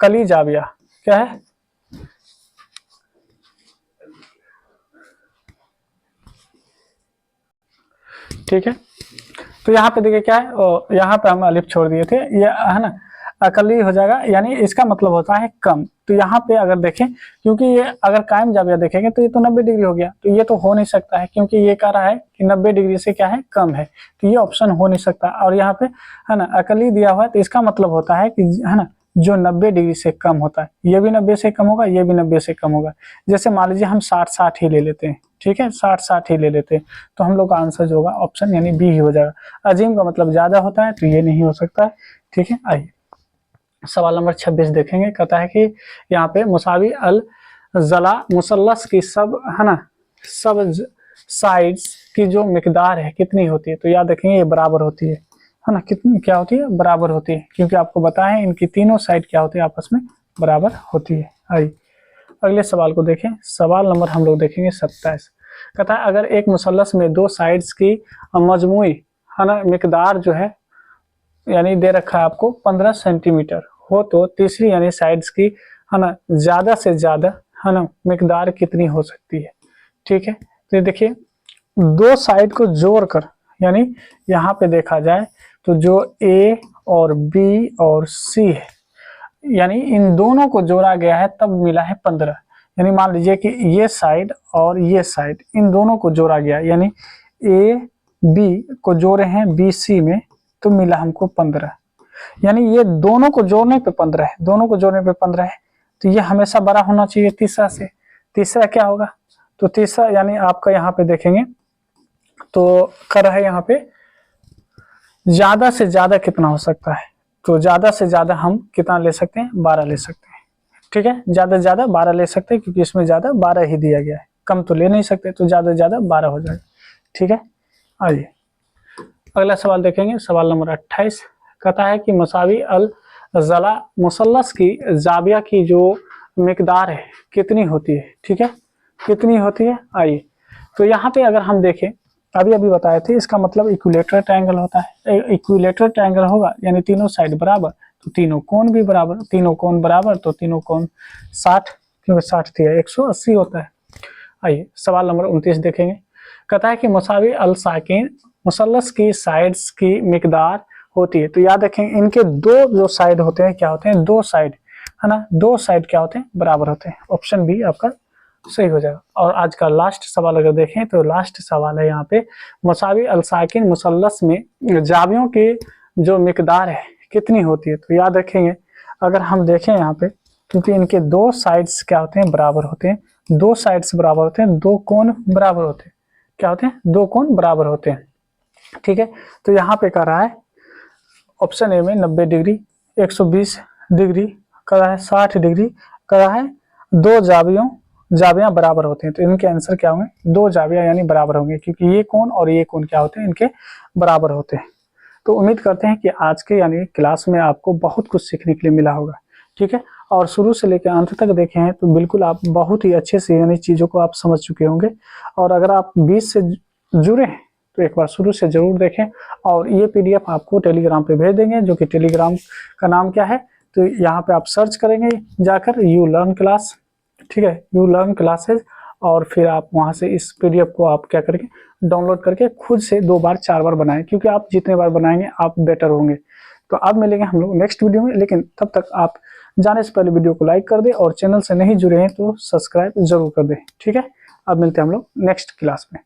कली जाविया, क्या है ठीक है। तो यहाँ पे देखिए क्या है, यहाँ पे हम अलिफ छोड़ दिए थे, ये है ना अकली हो जाएगा, यानी इसका मतलब होता है कम। तो यहाँ पे अगर देखें, क्योंकि ये अगर कायम जाविया देखेंगे तो ये तो 90 डिग्री हो गया, तो ये तो हो नहीं सकता है क्योंकि ये कह रहा है कि 90 डिग्री से क्या है कम है, तो ये ऑप्शन हो नहीं सकता। और यहाँ पे है ना अकली दिया हुआ है, तो इसका मतलब होता है कि है ना जो 90 डिग्री से कम होता है, ये भी 90 से कम होगा, ये भी 90 से कम होगा। जैसे मान लीजिए हम 60-60 ही ले लेते हैं, ठीक है 60-60 ही ले लेते हैं, तो हम लोग का आंसर जो होगा ऑप्शन यानी बी ही हो जाएगा। अजीम का मतलब ज्यादा होता है, तो ये नहीं हो सकता है। ठीक है, आइए सवाल नंबर 26 देखेंगे। कहता है कि यहाँ पे मुसावी अल जला मुसल्लस की सब है ना सब साइड्स की जो मिकदार है कितनी होती है, तो याद रखेंगे ये बराबर होती है ना, कितनी क्या होती है बराबर होती है, क्योंकि आपको बताया है इनकी तीनों साइड क्या होती है आपस में बराबर होती है। आइए अगले सवाल को देखें। सवाल नंबर हम लोग देखेंगे 27। कहता है अगर एक मुसल्लस में दो साइड्स की मजमुई है ना मिकदार जो है यानी दे रखा है आपको 15 सेंटीमीटर हो तो तीसरी यानी साइड्स की है ना ज्यादा से ज्यादा है ना मिकदार कितनी हो सकती है। ठीक है, तो ये देखिए दो साइड को जोड़कर यानी यहाँ पे देखा जाए तो जो ए और बी और सी है यानी इन दोनों को जोड़ा गया है तब मिला है 15। यानी मान लीजिए कि ये साइड और ये साइड इन दोनों को जोड़ा गया, यानी ए बी को जोड़े हैं बी सी में तो मिला हमको 15। यानी ये दोनों को जोड़ने पे 15 है, दोनों को जोड़ने पे 15 है, तो ये हमेशा बड़ा होना चाहिए तीसरा से। तीसरा क्या होगा, तो तीसरा यानी आपका यहाँ पे देखेंगे तो कर रहा है यहाँ पे ज्यादा से ज्यादा कितना हो सकता है, तो ज्यादा से ज्यादा हम कितना ले सकते हैं 12 ले सकते हैं। ठीक है, ज्यादा से ज्यादा 12 ले सकते हैं क्योंकि इसमें ज्यादा 12 ही दिया गया है, कम तो ले नहीं सकते, तो ज्यादा से ज्यादा 12 हो जाएगा। ठीक है, आइए अगला सवाल देखेंगे। सवाल नंबर 28 कहता है कि मसावी अल जला मुसल्लस की जाविया की जो मिकदार है कितनी होती है। ठीक है, कितनी होती है, आइए तो यहाँ पे अगर हम देखें अभी अभी बताए थे, इसका मतलब इक्विलेटरल ट्रायंगल होता है। इक्विलेटरल ट्रायंगल होगा यानी तीनों साइड बराबर तो तीनों कोण भी बराबर, तीनों कोण बराबर तो तीनों कोण 60, क्योंकि 60 थी 180 होता है। आइए सवाल नंबर 29 देखेंगे। कहता है कि मुसावी अल साकिन मुसल्लस की साइड्स की मिकदार होती है, तो याद रखें इनके दो जो साइड होते हैं क्या होते हैं, दो साइड है ना, दो साइड क्या होते हैं बराबर होते हैं। ऑप्शन बी आपका सही हो जाएगा। और आज का लास्ट सवाल अगर देखें तो लास्ट सवाल है यहाँ पे मुसावी अल साकिन मुसल्लस में जावियों की जो मिकदार है कितनी होती है, तो याद रखेंगे अगर हम देखें यहाँ पे क्योंकि इनके दो साइड्स क्या होते हैं बराबर होते हैं, दो साइड्स बराबर होते हैं, दो कोण बराबर होते हैं, क्या होते हैं दो कोण बराबर होते हैं। ठीक है, तो यहाँ पे कर रहा है ऑप्शन ए में 90 डिग्री 120 डिग्री कर रहा है 60 डिग्री कर रहा है, दो जावियां बराबर होते हैं, तो इनके आंसर क्या होंगे, दो जावियां यानी बराबर होंगे क्योंकि ये कोण और ये कोण क्या होते हैं इनके बराबर होते हैं। तो उम्मीद करते हैं कि आज के यानी क्लास में आपको बहुत कुछ सीखने के लिए मिला होगा। ठीक है, और शुरू से लेकर अंत तक देखे हैं तो बिल्कुल आप बहुत ही अच्छे से यानी चीज़ों को आप समझ चुके होंगे। और अगर आप 20 से जुड़े हैं तो एक बार शुरू से ज़रूर देखें। और ये PDF आपको टेलीग्राम पे भेज देंगे, जो कि टेलीग्राम का नाम क्या है, तो यहाँ पे आप सर्च करेंगे जाकर यू लर्न क्लास, ठीक है, यू लर्न क्लासेज। और फिर आप वहाँ से इस PDF को आप क्या करेंगे, डाउनलोड करके खुद से 2 बार 4 बार बनाएं, क्योंकि आप जितने बार बनाएंगे आप बेटर होंगे। तो अब मिलेंगे हम लोग नेक्स्ट वीडियो में, लेकिन तब तक आप जाने से पहले वीडियो को लाइक कर दें और चैनल से नहीं जुड़े हैं तो सब्सक्राइब जरूर कर दें, ठीक है। अब मिलते हैं हम लोग नेक्स्ट क्लास में।